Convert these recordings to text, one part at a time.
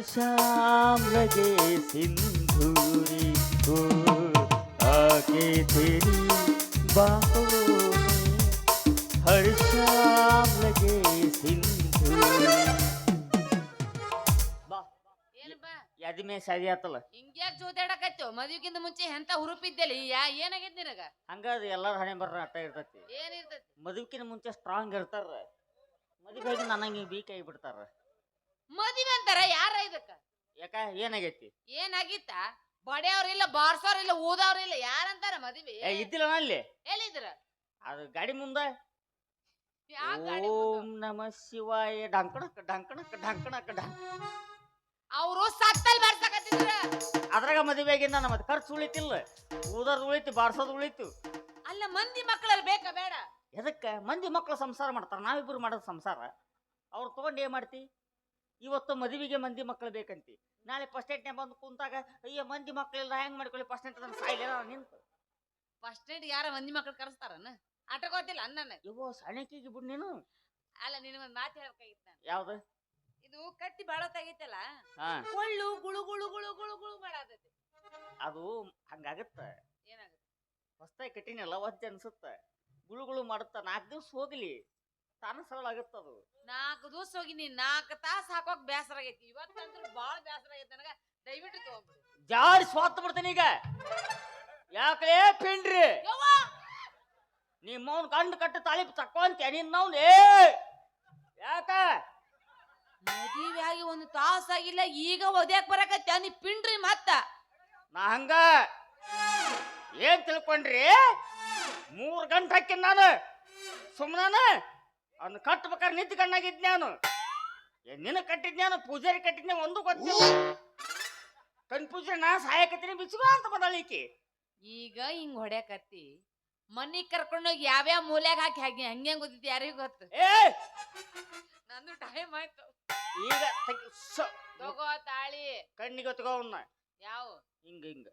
शाम लगे सिंदूरी हो आके तेरी बाहों में हर शाम लगे सिंदूरी ಬಾ ಏನಪ್ಪಾ ಯಾದಿ ಮೇ ಶಾದಿ ಆತಲ್ಲ ಹಿಂಗ್ಯಾಕ್ ಜೋತಾಡಕತ್ತೋ ಮದ್ವಿಗಿಂತ ಮುಂಚೆ ಎಂತ ಹುರುಪಿದ್ದಲಿ ಏನಾಗೈತಿ ನಿನಗ ಹಂಗಾದ್ರೆ ಎಲ್ಲಾರ ಹಣೆ ಬರ್ರ ಅಟ್ಟ ಇರ್ತೈತಿ ಏನಿರ್ತೈತಿ ಮದುವಿಕಿನ ಮುಂಚೆ ಸ್ಟ್ರಾಂಗ್ ಇರ್ತಾರ ಮದುವೆಗೆ ನನಗೆ ವೀಕ್ ಆಗಿ ಬಿಡ್ತಾರ ಮದ್ವಿ ಅಂತಾರ ಯಾರ ಇದಕ್ಕ ಯಾಕ ಏನಾಗೈತಿ ಏನಾಗಿತ್ತ ಬಡಿಯವ್ರಿಲ್ಲ ಬಾರ್ಸೋರಿಲ್ಲ ಊದವ್ರಿಲ್ಲ ಯಾರಂತಾರ ಮದ್ವಿ ಇದ್ದಿಲ್ಲ ಅಲ್ಲಿ ಎಲ್ಲಿದ್ರ ಅದು ಗಾಡಿ ಮುಂದ ಯಾವ ಗಾಡಿ ಓಂ ನಮ ಶಿವಾಯ ಡಂಕಣಕ್ ಡಂಕಣಕ್ ಡಂಕಣಕ್ ಅವರು ಸತ್ತಲ್ ಬರ್ಸಕತ್ತಿದ್ರ ಅದ್ರಾಗ ಮದುವೆಗಿಂದ ನಮ್ಮ ಖರ್ಚು ಉಳಿತಿಲ್ಲ ಊದರ್ದು ಉಳಿತು ಬಾರ್ಸೋದು ಉಳಿತು ಅಲ್ಲ ಮಂದಿ ಮಕ್ಕಳಲ್ಲಿ ಬೇಕಾ ಬೇಡ ಎದಕ್ಕ ಮಂದಿ ಮಕ್ಕಳು ಸಂಸಾರ ಮಾಡ್ತಾರ ನಾವಿಬ್ರು ಮಾಡೋದು ಸಂಸಾರ ಅವ್ರು ತಗೊಂಡು ಏನ್ ಮಾಡ್ತಿ ಇವತ್ತು ಮದುವೆಗೆ ಮಂದಿ ಮಕ್ಕಳು ಬೇಕಂತಿ ನಾಳೆ ಫಸ್ಟ್ ಏಟ್ನೇ ಬಂದು ಕುಂತಾಗ ಅಯ್ಯ ಮಂದಿ ಮಕ್ಕಳೆಲ್ಲ ಹೆಂಗ್ ಮಾಡ್ಕೊಳ್ಳಿ ಫಸ್ಟ್ ಏಟ್ ಅದನ್ನ ಸಾಯಿಲ್ಲ ನಿಂತು ಫಸ್ಟ್ ಏಡ್ ಯಾರ ಮಂದಿ ಮಕ್ಕಳು ಕರೆಸ್ತಾರನ ಆಟ ಗೊತ್ತಿಲ್ಲ ಅನ್ನ ಇವು ಸಣ್ಣಕಿಗೆ ಬಿಡ್ ನೀನು ಅಲ್ಲ ನಿನಗೊಂದ್ ಮಾತು ಹೇಳ್ಬೇಕಾಗಿತ್ತು ನಾನು ಯಾವ್ದು ಇದು ಕಟ್ಟಿ ಬಾಳತ್ತಾಗಿತ್ತಲ್ಲ ಹಾ ಕೊಳ್ಳು ಗುಳು ಗುಳು ಗುಳು ಗುಳು ಗುಳು ಮಾಡಾತೈತಿ ಅದು ಹಂಗಾಗತ್ತ ಏನಾಗುತ್ತೆ ಹೊಸ್ತಾಗಿ ಕಟ್ಟಿನಲ್ಲ ಒಜ್ಜೆ ಅನ್ಸುತ್ತ ಗುಳುಗುಳು ಮಾಡುತ್ತ 4 ದಿವ್ಸ ಹೋಗ್ಲಿ ತಾನು ಸರಳ ಆಗುತ್ತದು 4 ದಿವಸ ಹೋಗಿನಿ 4 ತಾಸು ಹಾಕೋಕ್ ಬೇಸರ ಆಗೈತಿ ಇವತ್ತಂದ್ರ ಬಾಳ ಬೇಸರ ಆಗೈತಿ ನನಗ ದಯವಿಟ್ಟು ತಗೊಂಡ್ಬಿಡು ಜಾರಿ ಸ್ವಾತ್ ಬಿಡ್ತೀನಿ ಈಗ ಯಾಕಲೇ ಪಿಂಡ್ರಿ ಯವ್ವ ನಿಮ್ಮವ್ನ ಗಂಡು ಕಟ್ಟು ತಾಳಿ ತಕ್ಕೊಂತ ನಿನ್ನವ್ನ ಏ ಯಾಕ ಮದುವೆ ಆಗಿ 1 ತಾಸಾಗಿಲ್ಲ ಈಗ ಒದ್ಯಾಕ್ ಬರಕತ್ತ ನೀ ಪಿಂಡ್ರಿ ಮತ್ತ ನಾ ಹಂಗ ಏನ್ ತಿಳ್ಕೊಂಡ್ರಿ 3 ಗಂಟೆ ಹಾಕಿನ ನಾನು ಸುಮ್ಮನ ಅವ್ನ ಕಟ್ಬೇಕಾದ್ರೆ ನಿಂತು ಕಣ್ಣಾಗಿದ್ ನಾನು ನಿನ್ನ ಕಟ್ಟಿದ್ನ್ಯಾನು ಪೂಜಾರಿ ಕಟ್ಟಿದ್ನ ಒಂದು ಗೊತ್ತಿಲ್ಲ ಕನ್ಫ್ಯೂಷನ್ ನಾ ಸಹಾಯಕತ್ತೀನಿ ಬಿಚ್ಚುವ ಅಂತ ಬದಲಿಕೆ ಈಗ ಹಿಂಗ್ ಹೊಡ್ಯಾಕತ್ತಿ ಮನಿಗ್ ಕರ್ಕೊಂಡೋಗಿ ಯಾವ್ಯಾವ ಮೂಲ್ಯಾಗ ಹಾಕಿ ಹಾಕಿ ಹಂಗೆ ಗೊತ್ತೈತಿ ಯಾರಿಗೂ ಗೊತ್ತು ಏ ನಂದು ಟೈಮ್ ಆಯ್ತು ಈಗ ತಗೋ ತಾಳಿ ಕಣ್ಣಿಗೆ ತಗೋ ಅವನ್ನ ಯಾವ ಹಿಂಗ ಹಿಂಗ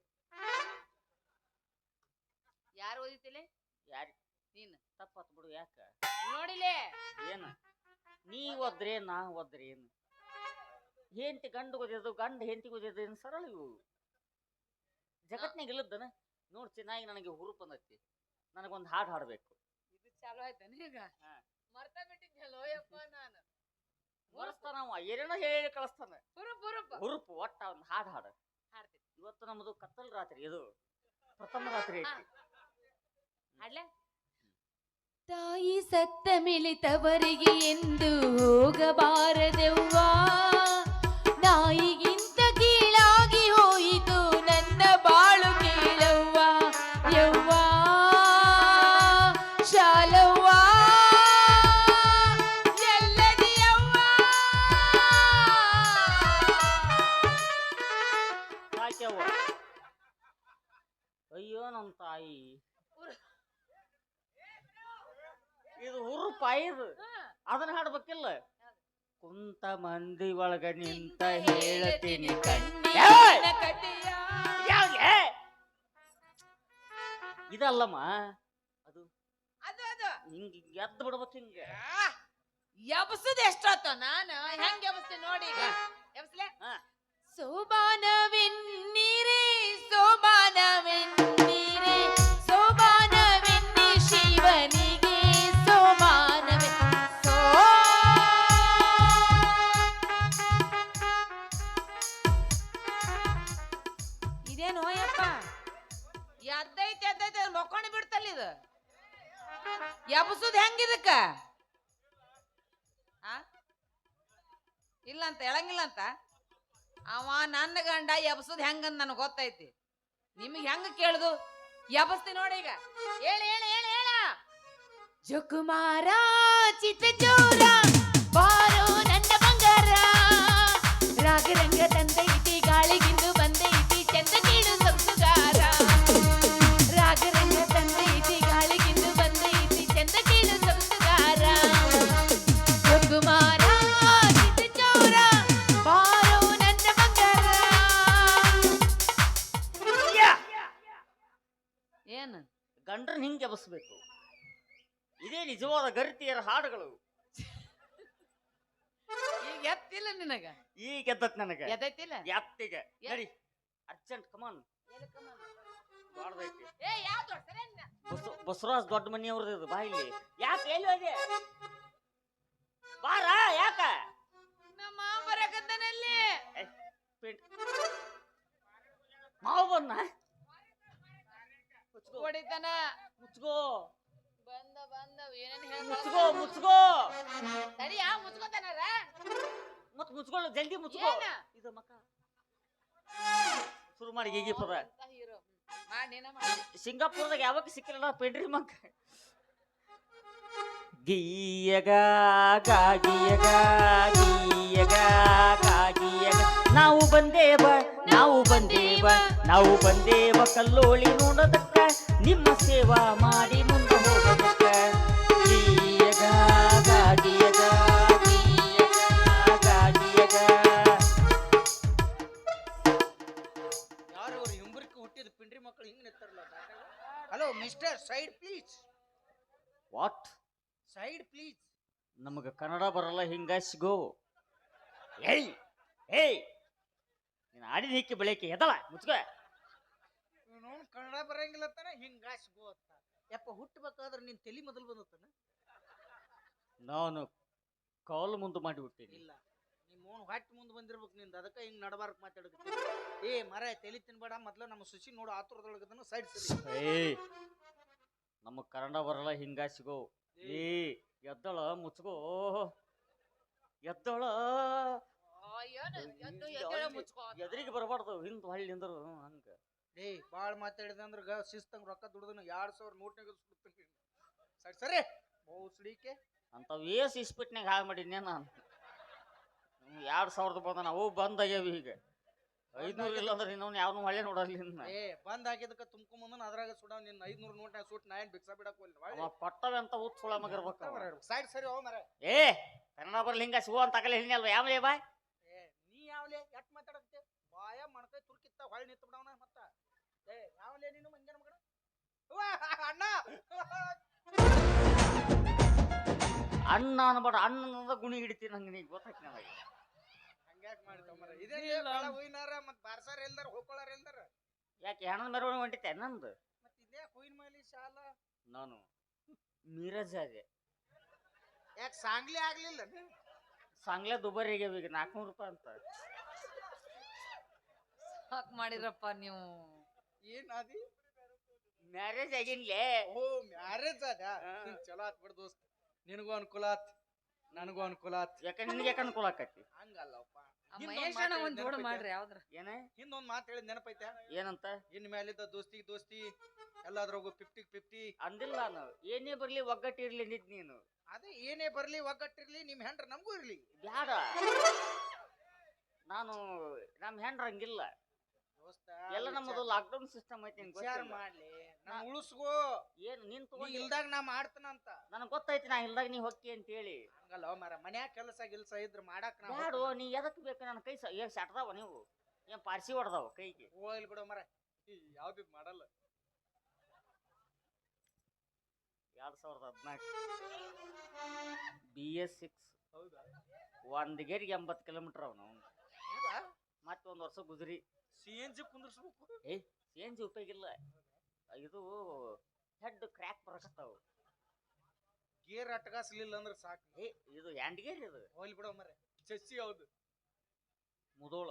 ಯಾರು ಓದಿತಿಲೆ ಯಾರಿ ನೀನ್ ತಪ್ಪತ್ ಬಿಡು ಯಾಕ ನೋಡಿಲೆ ಏನ ನೀ ಓದ್ರೆ ನಾ ಓದ್ರೆ ಏನು ಹೆಂಡತಿ ಗಂಡು ಓದಿದ್ದು ಗಂಡ ಹೆಂಡತಿ ಓದಿದ್ದು ಏನು ಸರಳ ಇವು ಜಗತ್ನಾಗ ಇಲ್ಲದನ ನೋಡ್ ಚೆನ್ನಾಗಿ ನನಗೆ ಹುರುಪ್ ಬಂದೈತಿ ನನಗೊಂದು ಹಾಡು ಹಾಡ್ಬೇಕು ಇದು ಚಾಲು ಆಯ್ತಾನ ಈಗ ಮರ್ತ ಬಿಟ್ಟಿದ್ನಲ್ಲೋ ಯಪ್ಪ ನಾನು ಮರಸ್ತಾನ ಅವ ಏನೇನೋ ಹೇಳಿ ಕಳಿಸ್ತಾನ ಹುರುಪ್ ಹುರುಪ್ ಹುರುಪು ಒಟ್ಟ ಒಂದು ಹಾಡು ಹಾಡು ಹಾಡ್ತೀನಿ ಇವತ್ತು ನಮ್ಮದು ಕತ್ತಲ್ ರಾತ್ರಿ ಇದು ಪ್ರಥಮ ರಾತ್ರಿ ಐತಿ ಹಾಡ್ಲೆ ತಾಯಿ ಸತ್ತ ಮೇಲೆ ತವರಿಗೆ ಎಂದು ಹೋಗಬಾರದೆವ್ವ ನಾಯಿಗಿಂತ ಕೀಳಾಗಿ ಹೋಯಿತು ನನ್ನ ಬಾಳು ಕೇಳವ್ವ ಯವ್ವ ಶಾಲವ್ವ ಎಲ್ಲದಿಯವ್ವ ಸಾಕ್ಯವ್ವ ಅಯ್ಯೋ ನಮ್ಮ ತಾಯಿ ಇದು ಹುರುಪಾಯಿದು ಅದನ್ನ ಹಾಡ್ಬೇಕಿಲ್ಲ ಕುಂತ ಮಂದಿ ಒಳಗ ನಿಂತ ಹೇಳ್ತೀನಿ ಇದಲ್ಲಮ್ಮ ಅದು ಅದು ಅದು ಹಿಂಗ ಎದ್ದು ಬಿಡ್ಬೇಕು ಹಿಂಗ ಎಬ್ಸದ್ ಎಷ್ಟಾತ ನಾನು ಹೆಂಗ್ ಎಬ್ಸ್ತೀನಿ ನೋಡಿ ಈಗ ಎಬ್ಸ್ಲೆ ಹಾ. ಸೋಬಾನವೆನ್ನೀರೇ ಸೋಬಾನವೆನ್ನೀರೇ ಸೋಬಾನವೆನ್ನಿ ಶಿವನಿಗೆ ಸೋಬಾನವೆ ಇದೇನು ಯಪ್ಪ ಎದ್ದೈತೆ ಮೊಕ್ಕೊಂಡು ಬಿಡ್ತಲ್ಲ ಇದು ಎಬ್ಸುದ್ ಹೆಂಗಿದಕ್ಕ ಇಲ್ಲ ಅಂತ ಹೇಳಂಗಿಲ್ಲ ಅಂತ ಅವ ನನ್ನ ಗಂಡ ಎಬ್ಸುದ್ ಹೆಂಗಂದ್ ನನಗೆ ಗೊತ್ತೈತಿ ನಿಮಗೆ ಹೆಂಗ ಕೇಳುದು ಎಬಸ್ತಿ ನೋಡಿ ಈಗ ಹೇಳ ಹೇಳ ಹೇಳ ಹೇಳ ಜಕುಮಾರ ಚಿತ್ತಚೋರ ಬಾರೋ ನನ್ನ ಬಂಗಾರ ರಾಗರಂಗ ತಂದೈತಿ ಗಾಳಿಗಿಂದು ಬಂದೈತಿ ಚಂದ ಕೀಳು ಸಂಸುಗಾರ ರಾಗರಂಗ ತಂದೈತಿ ಗಾಳಿಗಿಂದು ಬಂದೈತಿ ಚಂದ ಕೀಳು ಸಂಸುಗಾರ ಜಕುಮಾರ ಚಿತ್ತಚೋರ ಬಾರೋ ನನ್ನ ಬಂಗಾರ ಏನು ಗಂಡ್ರನ್ ಹಿಂಗೆ ಎಬಸ್ಬೇಕು ಇದೇ ನಿಜವಾದ ಗರಿತಿಯರ ಹಾಡುಗಳು ಈಗ ಎತ್ತಿಲ್ಲ ನಿನಗ ಈಗ ಎದ್ದತ್ ನನಗ ಎದೈತಿಲ್ಲ ಎತ್ತಿಗ ನಡಿ ಅರ್ಜೆಂಟ್ ಕಮಾನ್ ದೊಡ್ಡದೈತಿ ಏ ಯಾವ್ದು ಸರಿ ಅನ್ನ. ಬಸವರಾಜ್ ದೊಡ್ಡ ಮನಿ ಅವ್ರದ್ದು ಇದು ಬಾ ಇಲ್ಲಿ ಯಾಕೆ ಎಲ್ಲಿ ಹೋದೆ ಬಾರ ಯಾಕ ನಮ್ಮ ಬರಕತ್ತಾನಲ್ಲಿ ಮಾವು ಬಂದ ಹೊಡಿತಾನ ಮುಚ್ಕೋ ಬಂದ ಏನೇನ್ ಮುಚ್ಕೋ ಹೇಳ್ತಾರ ಮುಚ್ಕೋ ತಡಿ ಮುಚ್ಕೋತಾನಾರ ಮತ್ ಮುಚ್ಕೊಳ್ಳ ಜಲ್ದಿ ಮುಚ್ಕೋ ಏನ? ಇದು ಮಕ್ಕ ಶುರು ಮಾಡಿ ಗೀಗಿ ಪದ ಹೀರೋ ಮಾಡಿ ನೀನ ಮಾಡಿ ಸಿಂಗಾಪುರದಾಗ ಯಾವಾಗ ಸಿಕ್ಕಿರಲ್ಲ ಪೆಂಡ್ರಿ ಮಕ್ಕ ಗೀಯಗ ಗಾಗಿಯಗ ಗೀಯಗ ಗಾಗಿಯಗ ನಾವು ಬಂದೇವ ನಾವು ಬಂದೇವ ಕಲ್ಲೋಳಿ ನೋಡೋದಕ್ಕ ನಿಮ್ಮ ಸೇವಾ ಮಾಡಿ ಮುಂದೆ ಹೋಗೋದಕ್ಕ ಗೀಯಗ ಗಾಗಿಯಗ ಗೀಯಗ ಗಾಗಿಯಗ ಯಾರು ಹಿಂಬರಿಕೆ ಹುಟ್ಟಿದ ಪಿಂಡ್ರಿ ಮಕ್ಕಳು ಹಿಂಗ್ ನಿಂತಾರಲ್ಲ hello mister side please what side please ನಮಗ ಕನ್ನಡ ಬರಲ್ಲ ಹಿಂಗ ಸಿಗೋ ಏಯ್ ಏಯ್ ನೀನು ಆಡಿದ ಹಿಕ್ಕಿ ಬೆಳಕ್ಕೆ ಎದಳ ಮುಚ್ಕ ಇವನು ಕನ್ನಡ ಬರಂಗಿಲ್ಲ ತಾನ ಹಿಂಗಾಸ್ ಗೋತ್ತ ಯಪ್ಪ ಹುಟ್ಟಬೇಕಾದ್ರೆ ನಿನ್ ತಲಿ ಮೊದಲು ಬಂದತ್ತಾನ ನಾನು ಕಾಲ್ ಮುಂದೆ ಮಾಡಿಬಿಟ್ಟೇನಿ ಇಲ್ಲ ನಿಮ್ಮ ಓನ್ ಹೊಟ್ಟೆ ಮುಂದೆ ಬಂದಿರ್ಬೇಕು ನಿಂದ ಅದಕ್ಕೆ ಹಿಂಗ್ ನಡಬಾರ್ಕ್ ಮಾತಾಡಕತ್ತಿ ಏ ಮರ ತಲಿ ತಿನ್ಬೇಡ ಮೊದ್ಲ ನಮ್ಮ ಸುಸಿ ನೋಡು ಆತುರದೊಳಗದನ ಸೈಡ್ ಸರಿ ಏಯ್ ನಮಗ್ ಕನ್ನಡ ಬರಲ್ಲ ಹಿಂಗ ಸಿಗೋ ಏ ಎದ್ದಳ ಮುಚ್ಕೋ ಎದ್ದಳ ಎದ್ರಿಗೆ ಬರಬಾರ್ದು ಹಿಂದ್ ಹೊಳ್ಳಿ ನಿಂದ್ರು ಹಂಗ ಏ ಬಾಳ್ ಮಾತಾಡಿದ ಅಂದ್ರ ಶಿಸ್ತಂಗ್ ರೊಕ್ಕ ದುಡ್ದನ 2000 ನೋಟ್ನಾಗ ಸುಡ್ತೀನಿ ಸರಿ ಸರಿ ಬಹುಸ್ಡಿಕೆ ಅಂತಾವ್ ಏಸ್ ಇಸ್ಪಿಟ್ನಾಗ ಹಾಳು ಮಾಡಿದ್ನೆ ನಾನು 2000 ಬಂದ ಅವು ಬಂದಾಗ್ಯಾವ ಈಗ 500 ಇಲ್ಲ ಅಂದ್ರೆ ಇನ್ನೊಂದು ಯಾವನು ಹೊಳೆ ನೋಡಲ್ಲ ಏ ಬಂದ್ ಹಾಕಿದಕ್ಕ ತುಂಬ್ಕೊಂಬಂದನ ಅದ್ರಾಗ ಸುಡ ನಿನ್ 500 ನೋಟ್ನಾಗ ಸುಟ್ ನಾ ಏನ್ ಭಿಕ್ಷಾ ಬಿಡಕ್ ಹೋಗ್ಲಿ ಕೊಟ್ಟವೆ ಅಂತ ಊತ್ ಸುಳ ಮಗಿರ್ಬೇಕು ಸೈಡ್ ಸರಿ ಹೋಗ್ ಮರ ಏ ಕನ್ನಡ ಬರ್ಲಿ ಹಿಂಗ ಸಿಗೋ ಅಂತ ಆಗಲ್ಲ ಹಿಂಗಲ್ವ ಯಾವಲೇ ಬಾಯ್ ಏ ನೀ ಯಾವ್ಲೆ ಎಟ್ ಮಾತಾಡಕತ್ತೆ ಬಾಯ ಮಣಕೈ ತುರ್ಕಿತ್ತ ಹೊಳ್ ನಿಂತ ಬಿಡವನ ಮತ್ತ ಏ ಯಾವ್ಲೆ ನೀನು ಮಂಜನ ಮಗನ ಅಣ್ಣ ಅಣ್ಣ ಅನ್ಬೇಡ ಅಣ್ಣನ ಗುಣಿ ಹಿಡಿತೀನಿ ಹಂಗ ನೀ ಗೊತ್ತಾಯ್ತು ನನಗೆ ಹಂಗ್ಯಾಕ್ ಮಾಡ್ತಾವ ಮರ ಇದೇ ಹುಯ್ನಾರ ಮತ್ ಬಾರ್ಸಾರ ಎಲ್ದಾರ ಹೋಗ್ಕೊಳ್ಳಾರ ಎಲ್ದಾರ ಯಾಕೆ ಹೆಣ್ಣನ ಮೆರವಣಿಗೆ ಹೊಂಟಿತ್ತೆ ನಂದು ಮತ್ ಇದೇ ಹುಯ್ನ ಮೇಲೆ ಶಾಲ ನಾನು ಮೀರಜ್ ಆದೆ ಯಾಕೆ ಸಾಂಗ್ಲಿ ಆಗ್ಲಿಲ್ಲ ಸಾಂಗ್ಲೆ ದುಬಾರಿಗೆ ಈಗ 400 ರೂಪಾಯಿ ಅಂತ ಹಾಕ್ ಮಾಡಿದ್ರಪ್ಪ ನೀವು ಏನ್ ಅದಿ ಮ್ಯಾರೇಜ್ ಆಗಿನ್ಲೇ ಓ ಮ್ಯಾರೇಜ್ ಅದ ಚಲೋ ಆತ್ ಬಿಡ್ ದೋಸ್ತ್ ನಿನಗೂ ಅನುಕೂಲ ಆತ್ ನನಗೂ ಅನುಕೂಲ ಆತ್ ಯಾಕೆ ನಿನಗೆ ಯಾಕೆ ಅನುಕೂಲ ಆಕತಿ ಹಂಗಲ್ಲಪ್ಪ ಮಹೇಶ್ ಅಣ್ಣ ಒಂದ್ ಜೋಡ ಮಾಡ್ರಿ ಯಾವ್ದ್ರ ಏನೇ ಹಿಂದೊಂದ್ ಮಾತು ಹೇಳಿದ್ ನೆನಪೈತೆ ಏನಂತ ಇನ್ ಮೇಲಿದ್ದ ದೋಸ್ತಿ ಎಲ್ಲಾದ್ರಾಗು 50-50 ಅಂದಿಲ್ಲ ನಾನು ಏನೇ ಬರ್ಲಿ ಒಗ್ಗಟ್ಟಿರ್ಲಿ ನಿದ್ ನೀನು ಅದೇ ಏನೇ ಬರ್ಲಿ ಒಗ್ಗಟ್ಟಿರ್ಲಿ ನಿಮ್ ಹೆಂಡ್ರ ನಮಗೂ ಇರ್ಲಿ ಬ್ಯಾಡ ನಾನು ನಮ್ ಹೆಂಡ್ರ ಹಂಗಿಲ್ಲ ದೋಸ್ತ ಎಲ್ಲ ನಮ್ಮದು ಲಾಕ್ಡೌನ್ ಸಿಸ್ಟಮ್ ಐತಿ ನಿಂಗೆ ವಿಚಾರ ಗೊತ್ತಿಲ್ಲ ಮಾಡ್ಲಿ ನನ್ ಉಳಿಸ್ಕೋ ಏನು ನೀನ್ ನೀ ತಗೊಂಡು ಇಲ್ದಾಗ ನಾ ಮಾಡ್ತೇನಂತ ನನಗೆ ಗೊತ್ತೈತಿ ನಾ ಇಲ್ದಾಗ ನೀ ಹೊಕ್ಕಿ ಅಂತ ಹೇಳಿ ಹಂಗಲ್ಲ ಮರ ಮನ್ಯಾಗ ಕೆಲಸ ಇದ್ರ ಮಾಡಾಕ್ ನಾ ಬ್ಯಾಡು ನೀ ಎದಕ್ ಬೇಕು ನನ್ನ ಕೈ ಸಟ್ದಾವ ನೀವು ಏನ್ ಪಾರ್ಸಿ ಹೊಡ್ದಾವ ಕೈಗೆ ಹೋಗ್ಲಿ ಬಿಡೋ ಮರ ಯಾವ್ದು ಮಾಡಲ್ಲ 2014 BS6 ಹೌದಾ ಒಂದ್ ಗೇರಿಗೆ 80 ಕಿಲೋಮೀಟರ್ ಅವ ನಾವು ಹೌದಾ ಮತ್ತೆ ಒಂದ್ ವರ್ಷ ಗುಜರಿ CNG ಕುಂದ್ರಸ್ಬೇಕು CNG ಉಪಯೋಗ ಇಲ್ಲ ಇದು ಹೆಡ್ ಕ್ರ್ಯಾಕ್ ಬರಕತ್ತಾವ ಗೇರ್ ಅಟ್ಗಾಸ್ಲಿಲ್ಲ ಅಂದ್ರೆ ಸಾಕು ಇದು ಹ್ಯಾಂಡ್ ಗೇರ್ ಇದು ಹೋಗ್ಲಿ ಬಿಡೋ ಮರ ಚಚ್ಚಿ ಹೌದು ಮುದೋಳ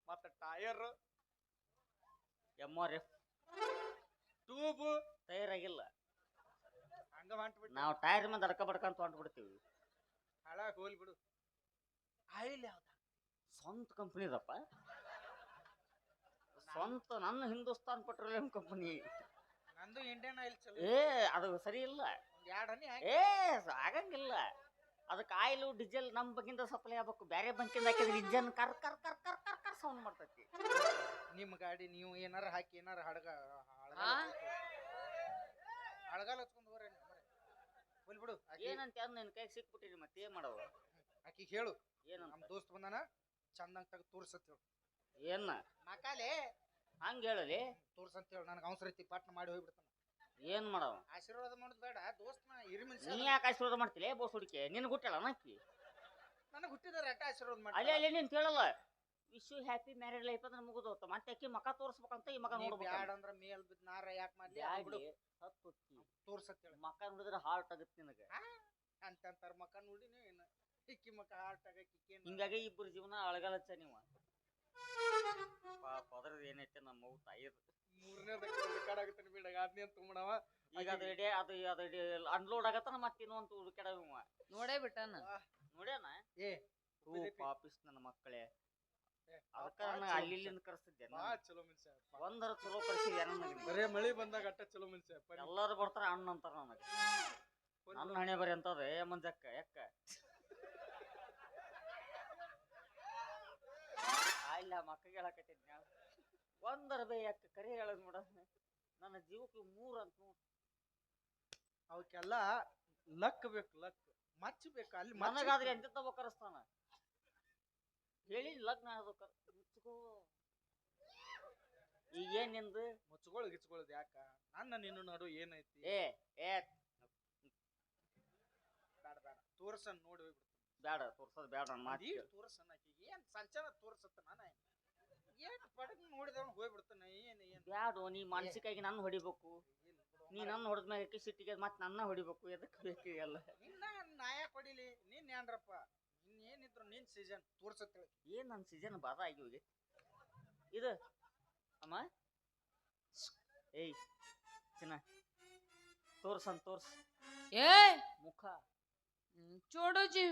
ಮತ್ತ ಟೈರ್ MRF ಟ್ಯೂಬ್ ತಯಾರಾಗಿಲ್ಲ ಹಂಗ ಹೊಂಟ್ಬಿಟ್ಟು ನಾವು ಟೈರ್ ಮೇಲೆ ಅಡ್ಕ ಬಡ್ಕಂತ ಹೊಂಟ್ಬಿಡ್ತೀವಿ ಹಾಳಾಗಿ ಹೋಗ್ಲಿ ಬಿಡು ಆಯಿಲ್ ಯಾವ್ದ ಸ್ವಂತ ಕಂಪ್ನಿದಪ್ಪ ಸ್ವಂತ ನನ್ನ ಹಿಂದೂಸ್ತಾನ್ ಪೆಟ್ರೋಲಿಯಂ ಕಂಪನಿ ನಂದು ಇಂಡಿಯನ್ ಆಯಿಲ್ ಚಲೋ ಅದು ಸರಿ ಇಲ್ಲ ಎರಡು ಹನಿ ಆಗಂಗಿಲ್ಲ ಅದಕ್ಕೆ ಆಯಿಲು ಡೀಸೆಲ್ ನಮ್ಮ ಬಗ್ಗಿಂದ ಸಪ್ಲೈ ಆಗ್ಬೇಕು ಬೇರೆ ಬಂಕಿಂದ ಹಾಕಿದ್ರೆ ಇಂಜನ್ ಕರ್ ಕರ್ ಕರ್ ಕರ್ ಕರ್ ಕರ್ ಸೌಂಡ್ ಮಾಡ್ತೈತಿ ನಿಮ್ಮ ಗಾಡಿ ನೀವು ಏನಾರ ಹಾಕಿ ಏನಾರ ಹಳಗಾಲ ಹಚ್ಕೊಂಡು ಹೋಗ್ರಿ ಹೋಗ್ಲಿ ಬಿಡು ಏನಂತ ಅಂದ್ ನಿನ್ ಕೈ ಸಿಕ್ಬಿಟ್ಟಿರಿ ಮತ್ತೆ ಏನ್ ಮಾಡವ ಆಕಿಗೆ ಹೇಳು ಏನಂತ ನಮ್ಮ ದೋಸ್ತ್ ಬಂದಾನ ಚಂದಂಗ್ ತಗ ತೋರ್ಸತ್ ಹೇಳು ಏನ ಮಕಾಲೆ ಹಂಗ ಹೇಳಲಿ ತೋರ್ಸಂತ ಹೇಳು ನನಗೆ ಅವಸರ ಐತಿ ಪಾಟ್ನ ಮಾಡಿ ಹೋಗ್ಬಿಡ್ತಾನ ಏನ್ ಮಾಡವ ಆಶೀರ್ವಾದ ಮಾಡೋದು ಬೇಡ ದೋಸ್ತನ ಹಿರಿ ನೀ ಮನುಷ್ಯ ಯಾಕೆ ಆಶೀರ್ವಾದ ಮಾಡ್ತಿಲ್ಲ ಬೋಸ್ ಹುಡುಕಿ ನಿನ್ ಹುಟ್ಟಲ್ಲ ನಕ್ಕಿ ನನಗೆ ಹುಟ್ಟಿದಾರೆ ಅಟ್ಟ ಆಶೀರ್ವಾದ ಅಲ್ಲೇ ಮಾಡ್ತಾರೆ ಅಲ್ಲೇ ನೀನ್ ಕೇಳಲ್ಲ wish you happy married life ಅಂದ್ರೆ ಮುಗಿದೋತ ಮತ್ತೆ ಅಕ್ಕಿ ಮಕ ತೋರಿಸ್ಬೇಕಂತ ಈ ಮಗ ನೀ ನೋಡ್ಬೇಕು ಬ್ಯಾಡ ಅಂದ್ರ ಮೇಲ್ ಬಿದ್ದು ನಾರ ಯಾಕೆ ಮಾಡ್ಲಿ ಅದು ಬಿಡು ಹತ್ತು ತೋರ್ಸತ್ತೇಳಿ ಮಕ ನೋಡಿದ್ರೆ ಹಾರ್ಟ್ ಆಗತ್ತೆ ನಿನಗೆ ಅಂತಂತಾರ ಮಕ್ಕ ನೋಡಿನೇ ಏನು ಇಕ್ಕಿ ಮಕ್ಕ ಹಾರ್ಟ್ ಆಗಕ್ಕೆ ಹಿಂಗಾಗಿ ಇಬ್ಬರು ಜೀವನ ಅಳಗಲಚ್ಚ ನೀವು ಪಾಪ ಅದ್ರದ್ದು ಏನೈತೆ ನಮ್ಮ ಮಗು ತಾಯಿದು ಮೂರನೇ ರೆಕಾರ್ಡ್ ಆಗುತ್ತೆ ಬಿಡ ಅದನ್ನೇನ್ ತುಂಬಣವ ಈಗ ಅದು ಇಡೀ ಅದು ಅನ್ಲೋಡ್ ಆಗತ್ತಾನ ಮತ್ತೆ ಇನ್ನೊಂದು ಹುಡುಕ್ಯಾಡ ನೋಡೇ ಬಿಟ್ಟಾನ ನೋಡ್ಯಾನ ಏ ಹೂ ಪಾಪಿಸ್ ನನ್ನ ಮಕ್ಕಳೇ ಅದಕ್ಕ ನಾನು ಅಲ್ಲಿ ಇಲ್ಲಿಂದ ಕರ್ಸಿದ್ದೆ ಬಾ ಚಲೋ ಮನುಷ್ಯ ಒಂದರ ಚಲೋ ಕರ್ಸಿದ್ದೆ ನನಗೆ ಬರೇ ಮಳಿ ಬಂದಾಗ ಅಟ್ಟ ಚಲೋ ಮನುಷ್ಯ ಎಲ್ಲಾರು ಬರ್ತಾರ ಅಣ್ಣ ಅಂತಾರ ನನಗೆ ನನ್ನ ಹಣೆ ಬರಿ ಅಂತದ ಮಂಜಕ್ಕ ಯಾಕ ಇಲ್ಲ ಮಕ್ಕಳಿಗೆ ಹೇಳಕತ್ತಿದ್ನ ಒಂದರ ಬೇ ಯಾಕ ಕರೆ ಹೇಳದ್ ನೋಡ ನನ್ನ ಜೀವಕ್ಕೆ 3 ಅಂತ ಅವಕ್ಕೆಲ್ಲ ಲಕ್ ಬೇಕು ಲಕ್ ಮಚ್ಚ ಬೇಕು ಅಲ್ಲಿ ನನಗಾದ್ರೆ ಎಂತ ಕರೆಸ್ತಾನ ಹೇಳಿ ಲಗ್ನ ಮುಚ್ಕೋ ಈಗ ಏನ್ ನಿಂದು ಮುಚ್ಕೊಳ್ಳು ಗಿಚ್ಕೊಳ್ಳೋದು ಯಾಕ ನನ್ನ ನಿನ್ನ ನಡು ಏನೈತಿ ಏ ಬೇಡ ಬೇಡ ತೋರ್ಸನ್ ನೋಡಿ ಹೋಗ್ಬಿಡ್ತೀನಿ ಬೇಡ ತೋರ್ಸೋದ್ ಬೇಡ ನನ್ನ ಮಾತಿ ತೋರ್ಸನ್ ಆಕಿಗೆ ಏನ್ ಸಂಚನ ತೋರ್ಸತ್ತ ನಾನು ಏನ್ ಪಡಕ್ ನೋಡಿದವನು ಹೋಗ್ಬಿಡ್ತಾನೆ ಏನ್ ಬ್ಯಾಡು ನೀ ಮಾನಸಿಕಾಗಿ ನನ್ನ ಹೊಡಿಬೇಕು ನೀ ನನ್ನ ಹೊಡೆದ್ಮ್ಯಾಗ ಸಿಟ್ಟಿಗೆ ಮತ್ತೆ ನನ್ನ ಹೊಡಿಬೇಕು ಎದಕ್ ಬೇಕು ಎಲ್ಲ ನಿನ್ನ ನಾಯ ಕೊಡಿಲಿ ನೀನ್ ಏನ್ರಪ್ಪ ನಿನ್ ಏನಿದ್ರು ನಿನ್ ಸೀಸನ್ ತೋರ್ಸತ್ತೇಳಿ ಏನ್ ನನ್ನ ಸೀಸನ್ ಬಾಧ ಆಗಿ ಹೋಗಿ ಇದು ಅಮ್ಮ ಏಯ್ ಚಿನ್ನ ತೋರ್ಸ್ ಏ ಮುಖ छोड़ो जी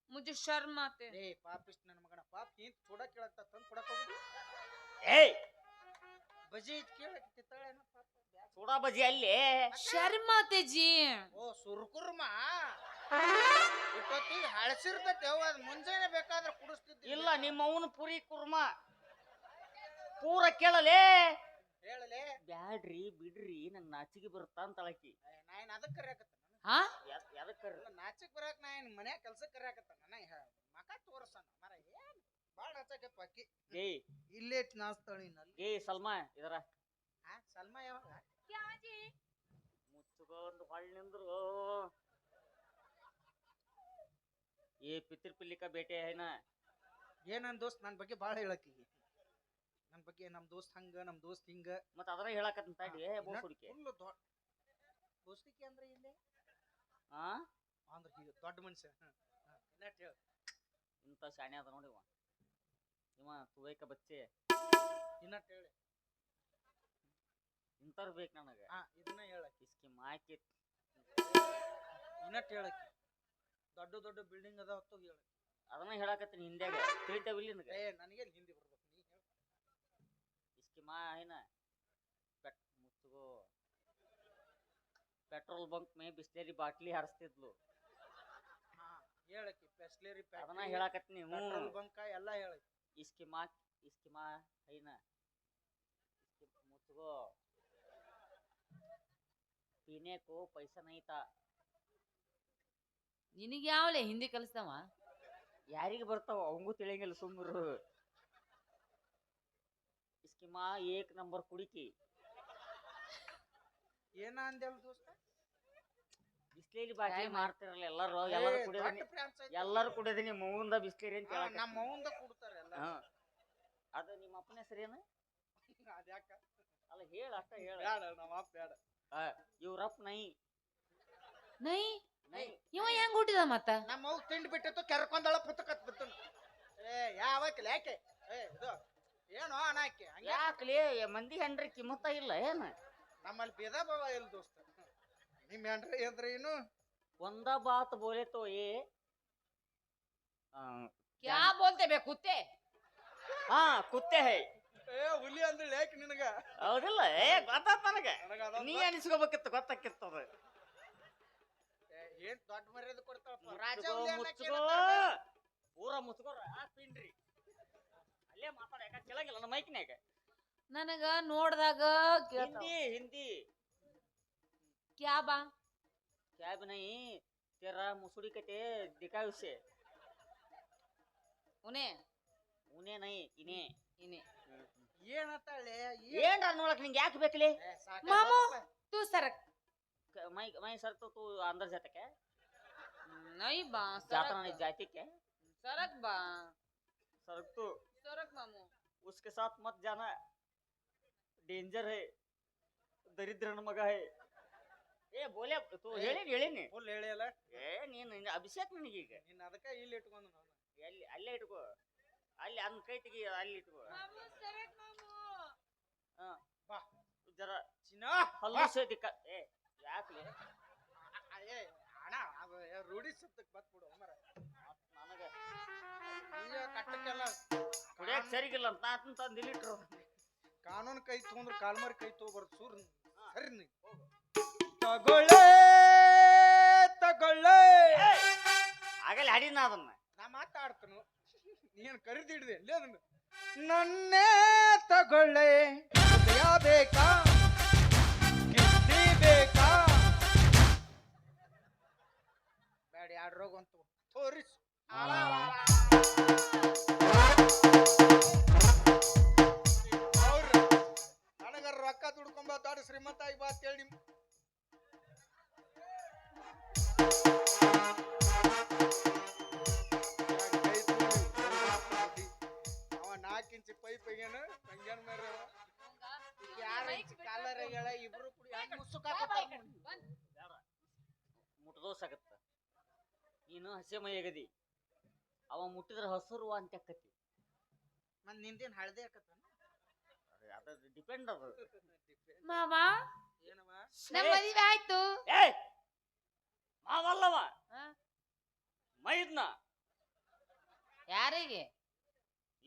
मुझे शर्म आते ಏ ಪಾಪಿಸ್ಟ್ ನನ್ನ ಮಗನ ಪಾಪ ಏನ್ ಚೂಡ ಕೇಳತ್ತ ತಂದ್ ಕೊಡಕ್ ಹೋಗುದು ಏಯ್ ಬಜಿ ಕೇಳಕ್ ತಿತ್ತಾಳೇನ ಪಾಪ ಸೋಡಾ ಬಜಿ ಅಲ್ಲಿ शर्म आते जी ಓ ಸುರ್ಕುರ್ಮ ಇಟ್ಟೊತ್ತಿಗೆ ಹಳಸಿರ್ತೈತಿ ಅವ ಅದ್ ಮುಂಜಾನೆ ಬೇಕಾದ್ರೆ ಕುಡಿಸ್ತಿದ್ದಿ ಇಲ್ಲ ನಿಮ್ಮ ಅವನು ಪುರಿ ಕುರ್ಮ ಪೂರ ಕೇಳಲೇ ಹೇಳಲೇ ಬ್ಯಾಡ್ರಿ ಬಿಡ್ರಿ ನಂಗ್ ನಾಚಿಗೆ ಬರುತ್ತಾ ಅಂತ ಅಳಕಿ ನಾ ಏನ್ ಅದಕ್ಕೆ ಕರ್ಯಾಕತ್ತ हाँ ಎದಕ್ಕ ನಾಚಿಕ್ ಬರಾಕ್ ನಾ ಏನ್ ಮನ್ಯಾಗ ಕೆಲ್ಸಕ್ಕೆ ಕರ್ಯಾಕತ್ತ ನನ್ನ ಮಕ ತೋರ್ಸನ ಮರ ಏನ್ ಬಾಳ ನಾಚಕಪ್ಪ ಅಕ್ಕಿ ಏಯ್ ಇಲ್ಲೇ ನಾಚ್ತಾಳಿ ನಲ್ಲಿ ಏಯ್ ಸಲ್ಮಾ ಇದರ ಸಲ್ಮಾ ಯಾವಾಗ क्या जी ಮುಚ್ಚುಗೊಂದು ಹೊಳ್ ನಿಂದ್ರು ಏ ಪಿತೃಪಿಲ್ಲಿಕ ಬೇಟೆ ಏನ ನನ್ ದೋಸ್ತ್ ನನ್ ಬಗ್ಗೆ ಬಾಳ ಹೇಳಕ್ಕಿಗೆ ನನ್ ಬಗ್ಗೆ ನಮ್ ದೋಸ್ತ್ ಹಂಗ ನಮ್ ದೋಸ್ತ್ ಹಿಂಗ ಮತ್ತ ಅದರ ಹೇಳಕತ್ತ ತಡಿ ಬೋಸ್ ಹುಡುಕಿ ಫುಲ್ ದೋಸ್ತಿಕೆ ಅಂದ್ರೆ ಇಲ್ಲೇ ಆ ಅಂದ್ರೆ ಈಗ ದೊಡ್ಡ ಮನುಷ್ಯ ಇನ್ನಟ್ ಹೇಳ ಇಂತ ಶಾಣೆ ಅದ ನೋಡಿ ಇವ ತುವೈಕ ಬಚ್ಚೆ ಇನ್ನಟ್ ಹೇಳಿ ಇಂತರ್ ಬೇಕು ನನಗ ಇದನ್ನ ಹೇಳಕ್ಕಿ ಇಸ್ಕಿ ಮಾಕಿ ಇನ್ನಟ್ ಹೇಳಕ್ಕಿ ದೊಡ್ಡ ದೊಡ್ಡ ಬಿಲ್ಡಿಂಗ್ ಅದಾವ ಹೇಳ ಅದನ್ನ ಹೇಳಕತ್ತೀನಿ ಹಿಂದ್ಯಾಗ ತಿಳಿತಾವಿಲ್ಲ ನಿನಗ ನನಗೆ ಹಿಂದಿ ಬರ್ಬೇಕು ನೀ ಹೇಳ ಇಸ್ಕಿ ಮಾ ಏನ ಮುಚ್ಚುಗೋ ಪೆಟ್ರೋಲ್ ಬಂಕ್ ಮೇ ಬಿಸ್ಲೇರಿ ಬಾಟ್ಲಿ ಹರಿಸ್ತಿದ್ಲು ಹೇಳಕ್ಕಿ ಪೆಸ್ಲೇರಿ ಅದನ್ನ ಹೇಳಕತ್ತೀನಿ ಪೆಟ್ರೋಲ್ ಬಂಕ ಎಲ್ಲ ಹೇಳಕ್ಕಿ ಇಸ್ಕಿ ಮಾ ಐನ ಮುಚ್ಚುಗೋ पीने को पैसा नहीं था ನಿನಗೆ ಯಾವಲೆ ಹಿಂದಿ ಕಲಿಸ್ತಾವ ಯಾರಿಗೆ ಬರ್ತಾವ ಅವಂಗೂ ತಿಳಿಯಂಗಿಲ್ಲ ಸುಮ್ಮರು ಇಸ್ಕಿ ಮಾ ಏಕ್ ನಂಬರ್ ಕುಡಿಕಿ ಏನ ಅಂದೆಲ್ಲ ದೋಸ್ತ ಬಿಸ್ಲೇರಿ ಬಾಟ್ಲಿ ಮಾರ್ತಿರಲ್ಲ ಎಲ್ಲರೂ ಕುಡಿದೀನಿ ಮೌಂದ ಬಿಸ್ಲೇರಿ ಅಂತ ನಮ್ಮ ಮೌಂದ ಕುಡ್ತಾರ ಎಲ್ಲ ಅದು ನಿಮ್ಮ ಅಪ್ಪನ ಹೆಸರೇನು ಅದ್ಯಾಕ ಅಲ್ಲ ಹೇಳ ಅಷ್ಟ ಹೇಳ ಬೇಡ ನಮ್ಮ ಅಪ್ಪ ಬೇಡ ಇವ್ರಪ್ಪ ನೈ ನೈ ಇವ ಹೆಂಗ್ ಹುಟ್ಟಿದ ಮತ್ತ ನಮ್ಮ ಅವ್ವ ತಿಂಡಿ ಬಿಟ್ಟಿತ್ತು ಕೆರ್ಕೊಂಡಳ ಪುತ್ತಕತ್ ಬಿತ್ತು ಯಾವಕ್ಕಿಲ್ಲ ಯಾಕೆ ಇದು ಏನು ಅನಾಕಿ ಯಾಕಲೇ ಮಂದಿ ಹೆಂಡ್ರಿ ಕಿಮ್ಮತ್ತ ಇಲ್ಲ ಏನ ನಮ್ಮಲ್ಲಿ ಭೇದ ಭಾವ ಇಲ್ಲ ದೋಸ್ತ ನಿಮ್ ಹೆಂಡ್ರಿ ಅಂದ್ರೆ ಏನು ಒಂದ ಬಾತ್ ಬೋಲೆ ತೋ क्या बोलते बे कुत्ते ಹಾ ಕುತ್ತೆ ಹೈ ಹುಲಿ ಅಂದ್ರೆ ಯಾಕೆ ನಿನಗ ಹೌದಿಲ್ಲ ಗೊತ್ತಾತ ನನಗ ನೀ ಅನಿಸ್ಕೋಬೇಕಿತ್ತು ಗೊತ್ತಾಕಿತ್ತು ಅದು ಏನ್ ದೊಡ್ಡ ಮರ್ಯಾದೆ ಕೊಡ್ತಾಳ ಪೂರ ಮುಚ್ಕೋರ ಪಿಂಡ್ರಿ ಅಲ್ಲೇ ಮಾತಾಡ ಯಾಕ ಕೇಳಂಗಿಲ್ಲ ನನ್ನ ಮೈಕ್ನ್ಯಾಗ ನನಗ ನೋಡ್ದಾಗ ಹಿಂದಿ क्या बा क्या भी नहीं तेरा मुसुड़ी कते दिखा उसे उन्हें नहीं इन्हें ಏನತ್ತಾಳೆ ಏನ್ ನೋಡಕ್ ನಿಂಗೆ ಯಾಕೆ ಬೇಕಲಿ ಮಾಮು तू सरक मैं सरतो तू अंदर जाते क्या नहीं बा जाता सरक नहीं जाती क्या सरक बा सरक तू सरक मामू उसके साथ मत जाना डेंजर है दरिद्रन मग है ಏ ಬೋಲೆ ತೂ ಹೇಳಿನಿ ಫುಲ್ ಹೇಳಿಯಲ್ಲ ಏ ನೀನು ಅಭಿಷೇಕ್ ನನಗೀಗ ನೀನ್ ಅದಕ್ಕೆ ಇಲ್ಲಿ ಇಟ್ಕೊಂಡು ನಾನು ಎಲ್ಲಿ ಅಲ್ಲೇ ಇಟ್ಕೋ ಅಲ್ಲಿ ಅನ್ನ ಕೈ ತೆಗಿ ಅಲ್ಲಿ ಇಟ್ಕೋ ಮಾಮೂ सरक ಮಾಮೂ ಹಾ ಬಾ ಜರ ಚಿನ್ನ ಹಲ್ಲು ಸೇದಿ ಏ ಯಾಕ್ಲೆ ಏ ಅಣ್ಣ ಅದು ರೂಢಿ ಸತ್ತಕ್ಕೆ ಬತ್ಬಿಡು ಮರ ನನಗೆ ಈಗ ಕಟ್ಟಕ್ಕೆಲ್ಲ ಕುಡಿಯಕ್ ಸರಿಗಿಲ್ಲ ಅಂತ ಆತನ ತಂದು ಇಲ್ಲಿಟ್ರು ಕಾನೂನು ಕೈ ತಗೊಂಡ್ರೆ ಕಾಲ್ಮಾರಿ ಕೈ ತಗೋಬಾರ್ದು ಸೂರ್ ಸರಿ ನೀ ತಗೊಳ್ಳೆ ತಗೊಳ್ಳೆ ಆಗಲ್ಲ ಹಾಡಿನ ಅದನ್ನ ನಾ ಮಾತಾಡ್ತನು ನೀನು ಕರಿದಿಡ್ದೆ ಅಲ್ಲೇ ಅದನ್ನ ನನ್ನೇ ತಗೊಳ್ಳೆ ಹೃದಯ ಬೇಕಾ ಗಿಟ್ಟಿ ಬೇಕಾ ಬೇಡ ಎರಡು ರೋಗ ಅಂತ ತೋರಿಸು ಅವ್ರ ನನಗರ ರೊಕ್ಕ ದುಡ್ಕೊಂಬ ದೊಡ್ಡ ಶ್ರೀಮಂತ ಆಗಿ ಬಾ ಅಂತೇಳಿ ನಿಮ್ ಅವ 4 ಇಂಚ್ ಪೈಪ್ ಆಗ್ಯಾನ ತಂಗ್ಯಾನ ಮೇರೆ ಯಾರ ಇಂಚ್ ಕಾಲರ್ ಆಗ್ಯಾಳ ಇಬ್ರು ಕುಡಿ ಹಂಗ ಮುಸುಕ ಮುಟ್ದೋಸಾಗತ್ತ ನೀನು ಹಸೆ ಮೈಯಗದಿ ಅವ ಮುಟ್ಟಿದ್ರ ಹಸುರು ಅಂತ ಅಕ್ಕತಿ ಮತ್ ನಿಂದೇನ್ ಹಳದೆ ಆಕತ್ತ ಅದ ಡಿಪೆಂಡ್ ಅದು ಮಾಮ ಏನಮ್ಮ ನಮ್ಮ ಮದುವೆ ಆಯ್ತು ಏ ಮಾವಲ್ಲವ ಹಾ? ಮೈದ್ನ ಯಾರಿಗೆ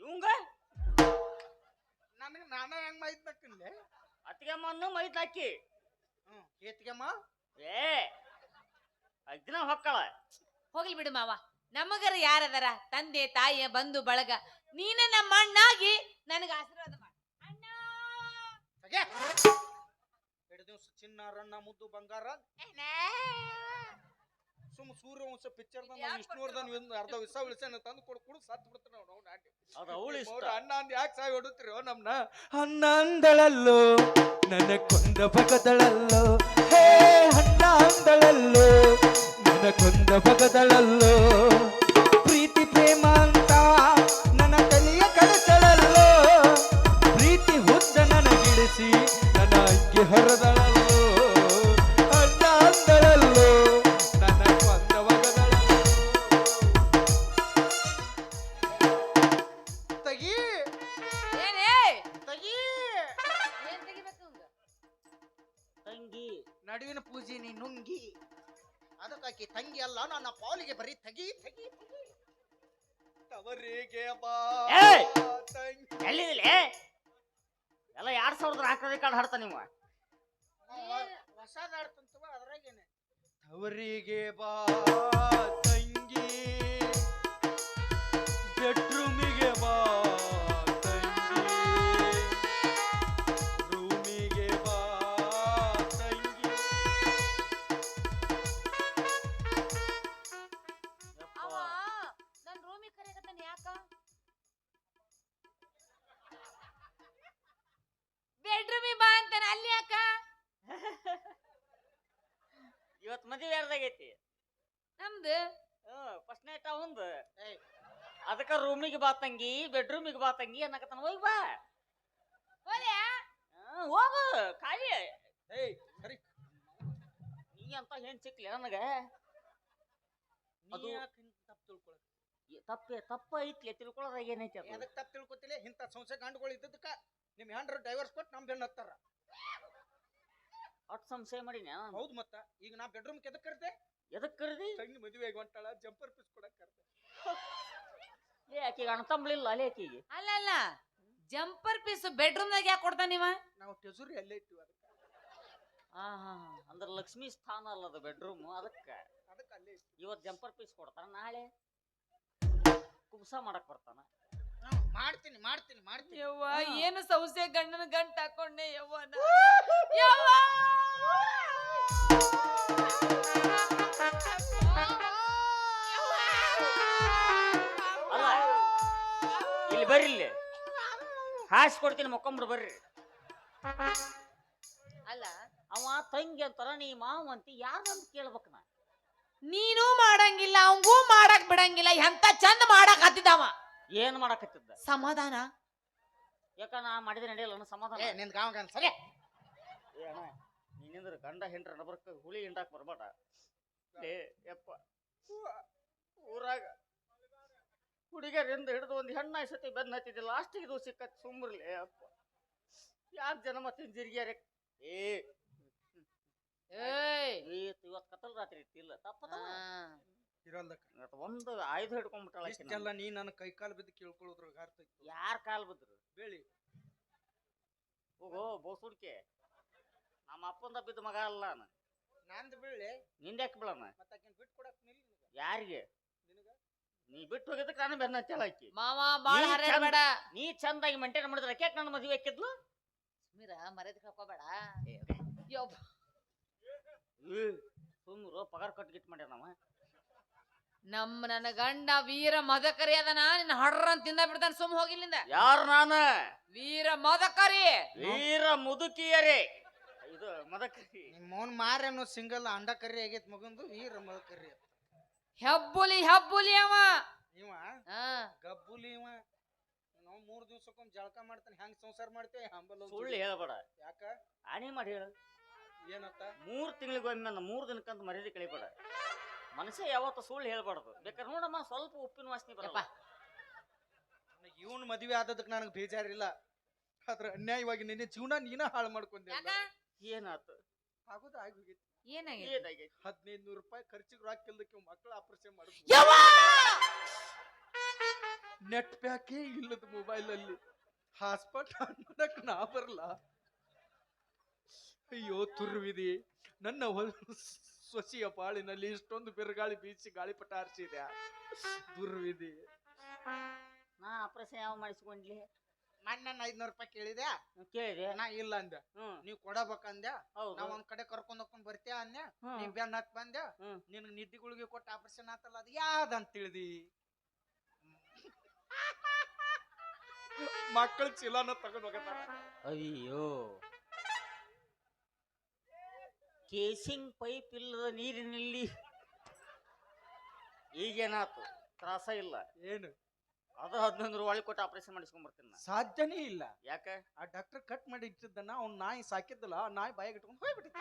ಇವಂಗ ನನಗೆ ನಾನ ಹೆಂಗ್ ಮೈದ್ನಕ್ಕನ್ಲೆ ಅತ್ತಿಗೆಮ್ಮನ್ನು ಮೈದ್ ಹಾಕಿ ಏತ್ಗೆಮ್ಮ ಏ ಅಗ್ನ ಹೊಕ್ಕಳ ಹೋಗ್ಲಿ ಬಿಡು ಮಾವ ನಮಗರ ಯಾರದಾರ ತಂದೆ ತಾಯಿಯ ಬಂಧು ಬಳಗ ನೀನ ನಮ್ಮ ಅಣ್ಣಾಗಿ ನನಗ ಆಶೀರ್ವಾದ ಮಾಡ ಅಣ್ಣ ತಗೆ 2 ದಿವಸ ಚಿನ್ನ ರನ್ನ ಮುದ್ದು ಬಂಗಾರ ಸುಮ್ ಸೂರ್ಯವಂಶ ಪಿಕ್ಚರ್ ವಿಷ್ಣುವರ್ಧನ್ ಅರ್ಧ ವಿಷ ಉಳಿಸನ ತಂದು ಕೊಡು ಸತ್ ಬಿಡ್ತಾನೆ ಅವ್ನು ನಾಟಿ ಅದು ಅವಳು ಇಷ್ಟ ಅಣ್ಣ ಅಂದ್ ಯಾಕೆ ಸಾಯಿ ಹೊಡುತ್ತೀರೋ ನಮ್ನ ಅಣ್ಣ ಅಂದಳಲ್ಲೋ ನನ್ನ ಕೊಂದ ಭಗದಳಲ್ಲೋ ಹೇ ಅಣ್ಣ ಅಂದಳಲ್ಲೋ ನನ್ನ ಕೊಂದ ಭಗದಳಲ್ಲೋ ಪ್ರೀತಿ ಪ್ರೇಮ ಅಂತ ನನ್ನ ತಲೆಯ ಕಡಸಳಲ್ಲೋ ಪ್ರೀತಿ ಹುದ್ದ ನನಗಿಡಿಸಿ ನನ್ನ ಅಂಗಿ ಹೊರದಳಲ್ಲೋ ಅಣ್ಣ ಅಂದಳಲ್ಲೋ ನನ್ನ ಕೊಂದ ಭಗದಳಲ್ಲೋ ತಗಿ ಏನೇ ತಗಿ ಏನ್ ತೆಗಿಬೇಕು ಇವಂಗ? ತಂಗಿ ನಡುವಿನ ಪೂಜೆ ನೀ ನುಂಗಿ ಅದಕ್ಕಾಕಿ ತಂಗಿ ಅಲ್ಲ ನನ್ನ ಪಾಲಿಗೆ ಬರೀ ತಗಿ ತಗಿ ತಗಿ ತವರಿಗೆ ಬಾ ಏಯ್! ತಂಗಿ ಎಲ್ಲಿದಿಲೆ ಎಲ್ಲ 2004 ಕಾರ್ಡ್ ಹಾಡ್ತಾ ನೀವು ಹೊಸದ ಆಡ್ತಂತವ ಅದ್ರಾಗೇನೆ ತವರಿಗೆ ಬಾ ತಂಗಿ ಬೆಡ್ರೂಮಿಗೆ ಬಾ ತಂಗಿ ರೂಮಿಗೆ ಬಾ ತಂಗಿ ಅವ ನನ್ ರೂಮಿಗೆ ಕರೆಯಕತ್ತಾನ ಯಾಕ ಬೆಡ್ರೂಮಿಗೆ ಬಾ ಅಂತಾನ ಅಲ್ಲಿ ಯಾಕ ಇವತ್ತು ಮದುವೆ ಯಾರ್ದಾಗೈತಿ ನಮ್ದು ಫಸ್ಟ್ ನೈಟ್ ಅವಂದು ಏಯ್ ಅದಕ್ಕ ರೂಮಿಗೆ ಬಾ ತಂಗಿ ಬೆಡ್ರೂಮಿಗೆ ಬಾ ತಂಗಿ ಅನ್ನಕತ್ತಾನ ಹೋಗಿ ಬಾ ಹೋದ್ಯಾ ಹೋಗು ಖಾಲಿ ಏಯ್ ಸರಿ ನೀ ಅಂತ ಏನ್ ಸಿಕ್ಲಿ ನನಗ ಅದು- ನೀ ಯಾಕೆ ತಪ್ಪು ತಿಳ್ಕೊಳಕ್ ತಪ್ಪ ಐತ್ಲಿ ತಿಳ್ಕೊಳ್ಳೋದಾಗ ಏನೈತಿ ಅದು ಎದಕ್ ತಪ್ಪು ತಿಳ್ಕೊತಿಲ್ಲ ಇಂಥ ಸಂಶಯ ಗಂಡುಗಳು ಇದ್ದದಕ್ಕ ನಿಮ್ ಹೆಂಡ್ರ ಡೈವರ್ಸ್ ಕೊಟ್ಟು ನಮ್ ಬೆನ್ನ ಹತ್ತಾರ ಒಟ್ಟು ಸಂಶಯ ಮಾಡಿನ ಹೌದು ಮತ್ತ ಈಗ ನಾ ಬೆಡ್ರೂಮ್ ಎದಕ್ ಕರ್ದೆ ಎದಕ್ ಕರ್ದಿ ತಂಗಿ ಮದುವೆ ಆಗಿ ಹೊಂಟಾಳ ಜಂಪರ್ ಪೀಸ್ ಕೊಡಕ್ ಕರ್ದೆ ಏ ಆಕಿಗೆ ಅಣ್ತಂಬ್ಳಿಲ್ಲ ಅಲ್ಲೇ ಆಕಿಗೆ ಅಲ್ಲ ಅಲ್ಲ ಜಂಪರ್ ಪೀಸ್ ಬೆಡ್ರೂಮ್ದಾಗ ಯಾಕೆ ಕೊಡ್ತಾನ ನೀವ ನಾವು ಟೆಜುರಿ ಅಲ್ಲೇ ಇಟ್ಟಿವಿ ಅದಕ್ಕೆ ಅಂದ್ರ ಲಕ್ಷ್ಮಿ ಸ್ಥಾನ ಅಲ್ಲ ಅದು ಬೆಡ್ರೂಮ್ ಅದಕ್ಕ ಅದಕ್ಕೆ ಅಲ್ಲೇ ಇಟ್ಟಿವಿ ಇವತ್ ಜಂಪರ್ ಪೀಸ್ ಕೊಡ್ತಾನ ನಾಳೆ ಕುಬ್ಸ ಮಾಡಕ್ ಬರ್ತಾನ ಮಾಡ್ತೀನಿ ಮಾಡ್ತೀನಿ ಮಾಡ್ತೀನಿ ಯವ್ವ ಏನು ಸೌಸೆ ಗಂಡನ ಗಂಟ ಹಾಕೊಂಡೆ ಯವ್ವ ಯವ್ವ ಅಲ್ಲ ಇಲ್ಲಿ ಬರ್ರಿ ಇಲ್ಲಿ ಹಾಸ್ ಕೊಡ್ತೀನಿ ಮಕ್ಕೊಂಬ್ರು ಬರ್ರಿ ಅಲ್ಲ ಅವ ತಂಗಿ ಅಂತಾರ ನೀ ಮಾವ ಅಂತಿ ಯಾರಂತ ಕೇಳ್ಬೇಕ ನಾ ನೀನು ಮಾಡಂಗಿಲ್ಲ ಅವಂಗೂ ಮಾಡಕ್ ಬಿಡಂಗಿಲ್ಲ ಎಂತ ಚಂದ ಮಾಡಕ್ ಹತ್ತಿದವ ಏನ್ ಮಾಡಕತ್ತಿದ್ದ ಸಮಾಧಾನ ಯಾಕ ನಾ ಮಾಡಿದ್ರೆ ನಡೆಯಲ್ಲ ಅನ್ನೋ ಸಮಾಧಾನ ನಿನ್ ಗಾವ ಸರಿ ಏ ಅಣ್ಣ ನೀನಿಂದ್ರ ಗಂಡ ಹೆಂಡ್ರ ನಬರ್ಕ ಹುಳಿ ಹಿಂಡಾಕ್ ಬರ್ಬೇಡ ಏ ಯಪ್ಪ ಊರಾಗ ಹುಡುಗಿಯರಿಂದ ಹಿಡಿದು ಒಂದು ಹೆಣ್ಣ ಸತಿ ಬೆನ್ನ ಹತ್ತಿದ್ದೆ ಲಾಸ್ಟಿಗೆ ಇದು ಸಿಕ್ಕತ್ ಸುಮ್ರಲಿ ಅಪ್ಪ ಯಾಕೆ ಜನ್ಮ ತಿಂಜಿರ್ಗ್ಯಾರ ಏಯ್ ಇವತ್ತು ಕತ್ತಲ್ ರಾತ್ರಿ ಇಲ್ಲ ತಪ್ಪದ ಇರಲ್ದಕ್ಕ ಒಂದು ಆಯುಧ ಹಿಡ್ಕೊಂಡ್ಬಿಟ್ಟಾಳ ಇಷ್ಟೆಲ್ಲ ನೀ ನನ್ನ ಕೈ ಕಾಲು ಬಿದ್ದು ಕೇಳ್ಕೊಳ್ಳೋದ್ರ ಅರ್ಥ ಇತ್ತು ಯಾರ ಕಾಲ್ ಬಿದ್ರು ಬೇಳಿ ಹೋಗೋ ಬೋಸುಡ್ಕೆ ನಮ್ಮ ಅಪ್ಪಂದ ಬಿದ್ದ ಮಗ ಅಲ್ಲ ನಾನು ನಂದು ಬೀಳಿ ನಿಂದ್ಯಾಕೆ ಬಿಡಣ ಮತ್ತೆ ಆಕಿನ ಬಿಟ್ಟು ಕೊಡಕ್ ನಿಲ್ ಯಾರಿಗೆ ನಿನಗ ನೀ ಬಿಟ್ಟು ಹೋಗಿದ್ದಕ್ಕೆ ನಾನು ಬೆನ್ನ ಹಚ್ಚಲ ಹಾಕಿ ಮಾವ ಬಾಳ ನೀ ಹರಬೇಡ ನೀ ಚಂದಾಗಿ ಮೇಂಟೈನ್ ಮಾಡಿದ್ರೆ ಯಾಕೆ ನನ್ನ ಮದುವೆ ಹಾಕಿದ್ಲು ಮೀರ ಮರ್ಯಾದೆ ಕಳ್ಕೊಬೇಡ ಸುಮ್ರು ಪಗಾರ ಕಟ್ಗಿಟ್ ಮಾಡ್ಯಾರ ನನ್ನ ಗಂಡ ವೀರ ಮದಕರಿ ಅದನ ನಿನ್ನ ಹಡ್ರ ಅಂತ ತಿಂದ ಬಿಡ್ತಾನ ಸುಮ್ ಹೋಗಿಲ್ಲಿಂದ ಯಾರು ನಾನು ವೀರ ಮದಕರಿ ವೀರ ಮುದುಕಿಯರೇ ಇದು ಮದಕರಿ ನಿಮ್ಮ ಮೌನ್ ಮಾರೇನು ಸಿಂಗಲ್ ಅಂಡ ಕರಿ ಆಗೈತ್ ಮಗಂದು ಈರ ಮಳ ಕರಿ ಹೆಬ್ಬುಲಿ ಅವ ಇವ ಹಾ ಗಬ್ಬುಲಿ ಇವ ನಾವು 3 ದಿವ್ಸಕ್ಕೊಮ್ಮೆ ಜಳಕ ಮಾಡ್ತಾನೆ ಹೆಂಗ್ ಸಂಸಾರ ಮಾಡ್ತೇವೆ ಹಂಬಲ್ ಸುಳ್ಳು ಹೇಳಬೇಡ ಯಾಕ ಆಣಿ ಮಾಡಿ ಹೇಳು ಏನತ್ತ 3 ತಿಂಗಳಿಗೊಮ್ಮೆ 3 ದಿನಕ್ಕಂತ ಮರ್ಯಾದೆ ಕಳಿಬೇಡ ಮನುಷ್ಯ ಯಾವತ್ತು ಸುಳ್ಳು ಹೇಳ್ಬಾರ್ದು ಬೇಕಾದ್ರೆ ನೋಡಮ್ಮ ಸ್ವಲ್ಪ ಉಪ್ಪಿನ ವಾಸನೆ ಬರಪ್ಪ ಇವನ್ ಮದ್ವೆ ಆದದಕ್ಕೆ ನನಗೆ ಬೇಜಾರಿಲ್ಲ ಆದ್ರೆ ಅನ್ಯಾಯವಾಗಿ ನಿನ್ನೆ ಜೀವನ ನೀನ ಹಾಳು ಮಾಡ್ಕೊಂಡೆ ಏನಾತು ಆಗೋದು ಆಗಿ ಹೋಗಿತ್ತು ಏನಾಗೈತಿ 1500 ರೂಪಾಯಿ ಖರ್ಚಿಗೆ ರಾಕಿಲ್ದಕ್ಕೆ ಮಕ್ಕಳ ಆಪರೇಷನ್ ಮಾಡಿದ್ರು ನೆಟ್ ಪ್ಯಾಕೇ ಇಲ್ಲದ ಮೊಬೈಲ್ ಅಲ್ಲಿ ಹಾಸ್ಪಿಟಲ್ ಮಾಡಕ್ ನಾ ಬರಲ್ಲ ಅಯ್ಯೋ ತುರ್ವಿದಿ ನನ್ನ ಸೊಸಿಯ ಪಾಳಿನಲ್ಲಿ ಇಷ್ಟೊಂದು ಬಿರುಗಾಳಿ ಬೀಸಿ ಗಾಳಿಪಟ ಹಾರಿಸಿದೆ ದುರ್ವಿಧಿ ನಾ ಆಪರೇಷನ್ ಯಾವ ಮಾಡಿಸ್ಕೊಂಡ್ಲಿ ಮೊನ್ನೆ 500 ರೂಪಾಯಿ ಕೇಳಿದೆ ಕೇಳಿದೆ ನಾ ಇಲ್ಲ ಅಂದೆ ನೀವ್ ಕೊಡಬೇಕಂದ್ಯ ನಾವ್ ಒಂದ್ ಕಡೆ ಕರ್ಕೊಂಡ್ ಹೋಗ್ಕೊಂಡ್ ಬರ್ತೀಯ ಅಂದೆ ನೀ ಬೆನ್ ಹತ್ ಬಂದೆ ನಿನ್ ನಿದ್ದಿಗಳಿಗೆ ಕೊಟ್ಟು ಆಪರೇಷನ್ ಆತಲ್ಲ ಅದು ಯಾವ್ದಂತ ತಿಳಿದಿ ಮಕ್ಕಳ ಚೀಲನ ತಗೊಂಡ್ ಹೋಗತ್ತಾರ ಅಯ್ಯೋ ಕೇಸಿಂಗ್ ಪೈಪ್ ಇಲ್ಲದ ನೀರಿನಲ್ಲಿ ಈಗೇನಾತು ತ್ರಾಸ ಇಲ್ಲ ಏನು ಅದು 1500 ಒಳಗೆ ಕೊಟ್ಟು ಆಪರೇಷನ್ ಮಾಡಿಸ್ಕೊಂಡ್ ಬರ್ತೀನಿ ನಾ ಸಾಧ್ಯನೇ ಇಲ್ಲ ಯಾಕೆ ಆ ಡಾಕ್ಟರ್ ಕಟ್ ಮಾಡಿ ಇಟ್ಟಿದ್ದನ್ನ ಅವ್ನ ನಾಯಿ ಸಾಕಿದ್ದಲ್ಲ ಆ ನಾಯಿ ಬಾಯಿಗೆ ಇಟ್ಕೊಂಡು ಹೋಗ್ಬಿಟ್ಟಿತ್ತು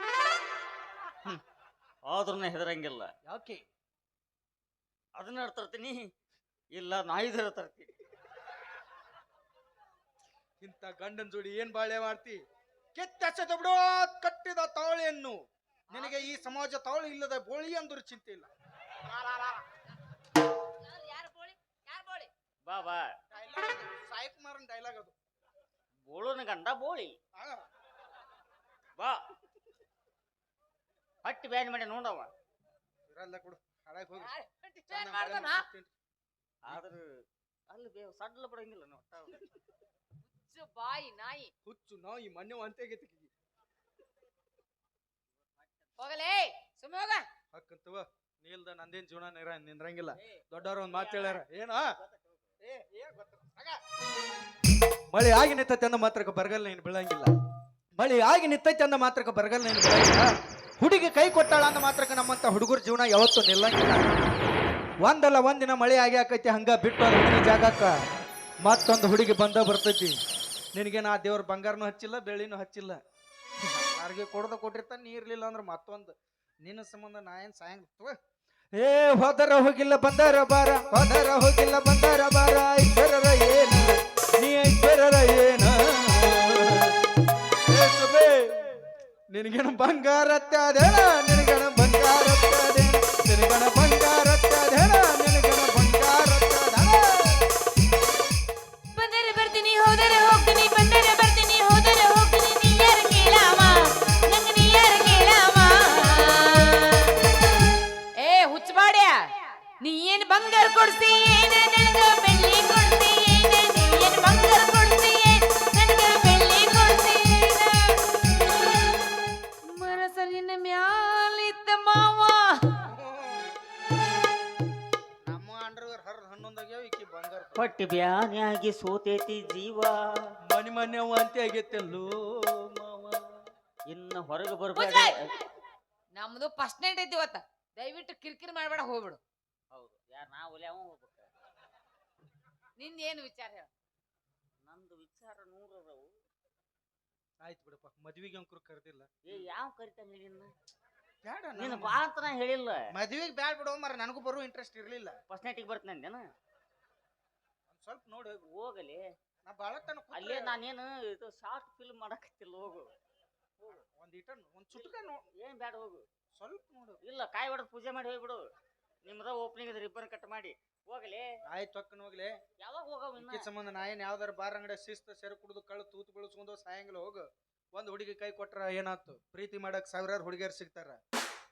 ಆದ್ರೂ ಹೆದರಂಗಿಲ್ಲ ಯಾಕೆ ಅದನ್ನ ತರ್ತೀನಿ ಇಲ್ಲ ನಾಯಿದರ ತರ್ತೀನಿ ಇಂಥ ಗಂಡನ್ ಜೋಡಿ ಏನ್ ಬಾಳೆ ಮಾಡ್ತಿ ಕೆತ್ತಸದ ಬಿಡೋ ಕಟ್ಟಿದ ತಾವಳೆಯನ್ನು ನಿನಗೆ ಈ ಸಮಾಜ ತಾವಳಿ ಇಲ್ಲದ ಬೋಳಿ ಅಂದ್ರು ಚಿಂತೆ ಇಲ್ಲ ಬಾ ಬಾ ಸಾಯಿ ಕುಮಾರನ್ ಡೈಲಾಗ್ ಅದು ಬೋಳನ ಗಂಡ ಬೋಳಿ ಬಾ ಹಟ್ಟಿ ಬ್ಯಾನ್ ಮಾಡಿ ನೋಡವ ಇರಲ್ಲ ಕೊಡು ಹಾಳಾಗಿ ಹೋಗಿ ಆದ್ರ ಅಲ್ಲಿ ಸಡ್ಲ ಬಿಡಂಗಿಲ್ಲ ನಾವು ಬಾಯಿ ನಾಯಿ ಹುಚ್ಚು ನಾಯಿ ಮನೆ ಅಂತೆಗೈತಿ ಹೋಗಲೇ ಸುಮ್ಮ ಹೋಗ ಹಕ್ಕಂತವ ನೀಲ್ದ ನಂದೇನ್ ಜೀವನ ನಿಂದ್ರಂಗಿಲ್ಲ ದೊಡ್ಡವ್ರ ಒಂದ್ ಮಾತು ಹೇಳ್ಯಾರ ಏನ ಮಳೆ ಆಗಿ ನಿಂತೈತೆ ಅಂದ ಮಾತ್ರಕ್ಕೆ ಬರಗಲ್ಲ ನೀನು ಬೀಳಂಗಿಲ್ಲ ಮಳೆ ಆಗಿ ನಿಂತೈತೆ ಅಂದ ಮಾತ್ರಕ್ಕೆ ಬರಗಲ್ಲ ನೀನು ಬೀಳಂಗಿಲ್ಲ ಹುಡುಗಿ ಕೈ ಕೊಟ್ಟಾಳ ಅಂದ ಮಾತ್ರಕ್ಕೆ ನಮ್ಮಂತ ಹುಡುಗರ ಜೀವನ ಯಾವತ್ತೂ ನಿಲ್ಲಂಗಿಲ್ಲ ಒಂದಲ್ಲ ಒಂದಿನ ಮಳೆ ಆಗಿ ಆಕೈತಿ ಹಂಗ ಬಿಟ್ಟು ಹುಡುಗಿ ಜಾಗಕ್ಕ ಮತ್ತೊಂದು ಹುಡುಗಿ ಬಂದ ಬರ್ತೈತಿ ನಿನಗೆ ನಾ ದೇವ್ರ ಬಂಗಾರನು ಹಚ್ಚಿಲ್ಲ ಬೆಳ್ಳಿನೂ ಹಚ್ಚಿಲ್ಲ ಯಾರಿಗೆ ಕೊಡದ ಕೊಟ್ಟಿರ್ತಾನೆ ನೀ ಇರ್ಲಿಲ್ಲ ಅಂದ್ರೆ ಮತ್ತೊಂದು ನಿನ್ನ ಸಂಬಂಧ ನಾ ಏನ್ ಸಾಯಂಗ ಏ ಹೋದರ ಹೋಗಿಲ್ಲ ಬಂದಾರ ಬಾರ ಹೋದರ ಹೋಗಿಲ್ಲ ಬಂದಾರ ಬಾರ ಇಬ್ಬರರ ಏನ ನೀ ಇಬ್ಬರರ ಏನ ನಿನಗೇನ ಬಂಗಾರ ಅತ್ಯಾದೇನ ನಿನಗೇನ ಬಂಗಾರ ಅತ್ಯಾದೇನ ನಿನಗೇನ ಬಂಗಾರ ಅತ್ಯಾದೇನ ನಿನಗೇನ ಬಂಗಾರ ಬಂದರೆ ಬರ್ತೀನಿ ಹೋದರೆ ಹೋಗ್ತೀನಿ ಬಂದರೆ ಬರ್ತೀನಿ ಹೋದರೆ ಹೋಗ್ತೀನಿ ನೀ ಯಾರ ಕೇಳಾವ ನಂಗ ನೀ ಯಾರ ಕೇಳಾವ ಏ ಹುಚ್ಚಬಾಡ್ಯ ನೀ ಏನ್ ಬಂಗಾರ ಕೊಡ್ಸಿ ಏನ ನನಗ ಬೆಳ್ಳಿ ಕೊಡ್ಸಿ ಏನ ನೀ ಏನ್ ಬಂಗಾರ ಕೊಡ್ಸಿ ನನಗ ಬೆಳ್ಳಿ ಕೊಡ್ಸಿ ಮನಸ್ಸಿನ ಮ್ಯಾಲಿದ್ದ ಮಾವ ನಮ್ಮ ಅಂಡರ್ವೇರ್ ಹರ್ ಹನ್ನೊಂದಾಗ್ಯಾವ ಈಕಿ ಬಂಗಾರ ಹೊಟ್ಟಿ ಬ್ಯಾನ್ಯಾಗಿ ಸೋತೇತಿ ಜೀವ ಮನೆ ಮನೆ ವಾಂತಿ ಆಗೈತೆಲ್ಲೋ ಮಾವ ಇನ್ನು ಹೊರಗೆ ಬರ್ಬೇಡ. ಮುಚ್ಚಾಯ್. ನಮ್ದು ಫಸ್ಟ್ ನೈಟ್ ಐತಿ ಇವತ್ತ, ದಯವಿಟ್ಟು ಕಿರಿಕಿರಿ ಮಾಡ್ಬೇಡ, ಹೋಗ್ಬಿಡು. ಹೌದು, ಯಾರು ನಾ ಒಲೆ ಅವ ಹೋಗ್ಬೇಕ. ನಿಂದ ಏನು ವಿಚಾರ ಹೇಳ. ನಂದು ವಿಚಾರ 100 ಅದಾವು. ಆಯ್ತು ಬಿಡಪ್ಪ, ಮದ್ವಿಗೆ ಅಂಕರು ಕರೆದಿಲ್ಲ. ಯಾವ ಕರಿತಾನ ನಿನ್ನ? ಬೇಡ, ನೀನು ಬಾ ಅಂತ ನಾ ಹೇಳಿಲ್ಲ. ಮದ್ವಿಗೆ ಬ್ಯಾಡ ಬಿಡೋ ಮರ, ನನಗೂ ಬರೋ ಇಂಟ್ರೆಸ್ಟ್ ಇರ್ಲಿಲ್ಲ. ಫಸ್ಟ್ ನೈಟಿಗೆ ಬರ್ತೀನಿ ಅಂದೇನ? ಸ್ವಲ್ಪ ನೋಡಿ ಹೋಗಲಿ. ನಾ ಬಾಳ ತನ ಅಲ್ಲೇ ನಾನೇನು ಇದು ಶಾರ್ಟ್ ಫಿಲ್ಮ್ ಮಾಡಕತ್ತಿಲ್ಲ. ಹೋಗು, ಒಂದ್ ಚುಟ್ಕ ಏನ್ ಬ್ಯಾಡ, ಹೋಗು. ಸ್ವಲ್ಪ ನೋಡು. ಇಲ್ಲ, ಕಾಯಿ ಹೊಡೆದು ಪೂಜೆ ಮಾಡಿ ಹೋಗ್ಬಿಡು. ನಿಮ್ದ ಓಪನಿಂಗ್ ಇದ್ರೆ ರಿಬ್ಬನ್ ಕಟ್ ಮಾಡಿ ಹೋಗಲಿ. ಆಯ್ತು ಹೊಕ್ಕನ ಹೋಗ್ಲಿ. ಯಾವಾಗ ಹೋಗವ? ಇದಕ್ಕೆ ಸಂಬಂಧ ನಾ ಏನ್ ಯಾವ್ದಾರ ಬಾರ್ ಅಂಗಡಿ ಶಿಸ್ತ ಸೆರೆ ಕುಡಿದು ಕಳ್ಳು ತೂತು ಬೆಳೆಸ್ಕೊಂಡು ಸಾಯಂಗಿಲ್ಲ. ಹೋಗು. ಒಂದ್ ಹುಡುಗಿ ಕೈ ಕೊಟ್ರ ಏನಾತು? ಪ್ರೀತಿ ಮಾಡಕ್ ಸಾವಿರಾರು ಹುಡುಗಿಯರು ಸಿಗ್ತಾರ.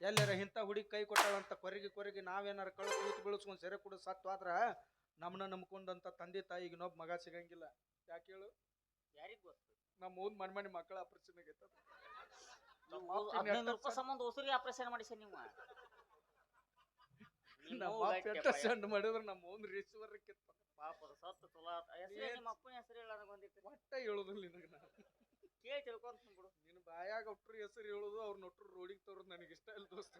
ಎಲ್ಲಾರ ಇಂಥ ಹುಡುಗಿ ಕೈ ಕೊಟ್ಟಾಳಂತ ಕೊರಗಿ ನಾವೇನಾರ ಕಳ್ಳು ತೂತು ಬೆಳೆಸ್ಕೊಂಡು ಸೆರೆ ಕುಡಿದು ಸತ್ತು ಆದ್ರ ನಮ್ಮನ್ನ ನಂಬ್ಕೊಂಡಂತ ತಂದೆ ತಾಯಿಗೆ ಇನ್ನೊಬ್ಬ ಮಗ ಸಿಗಂಗಿಲ್ಲ. ಯಾಕೆ ಹೇಳು? ಯಾರಿಗ್ ಗೊತ್ತು? ನಮ್ಮ ಓದ್ ಮಣ್ಮಣಿ ಮಕ್ಕಳ ಆಪರೇಷನ್ ಆಗೈತ. 15 ರೂಪಾಯಿ ಸಂಬಂಧ ಉಸುರಿ ಆಪರೇಷನ್ ಮಾಡಿಸ ನೀವು. ಸಣ್ಣ ಮಾಡಿದ್ರೆ ನಮ್ಮ ಓನ್ ರೇಶ್ವರಕ್ಕೆ ಪಾಪದ ಸತ್ತು ಚಲೋ. ನಿಮ್ಮ ಅಪ್ಪನ ಹೆಸರು ಹೇಳ ನನಗೊಂದಿತ್ತು. ಒಟ್ಟ ಹೇಳುದಿಲ್ಲ ನಿನಗೆ. ನಾನು ಕೇಳಿ ತಿಳ್ಕೊಂತ ಬಿಡು. ನಿನ್ನ ಬಾಯಾಗ ಒಟ್ರು ಹೆಸರು ಹೇಳುದು, ಅವ್ರ ನೊಟ್ರು ರೋಡಿಗೆ ತರೋದು ನನಗೆ ಇಷ್ಟ ಇಲ್ಲ ದೋಸ್ತ.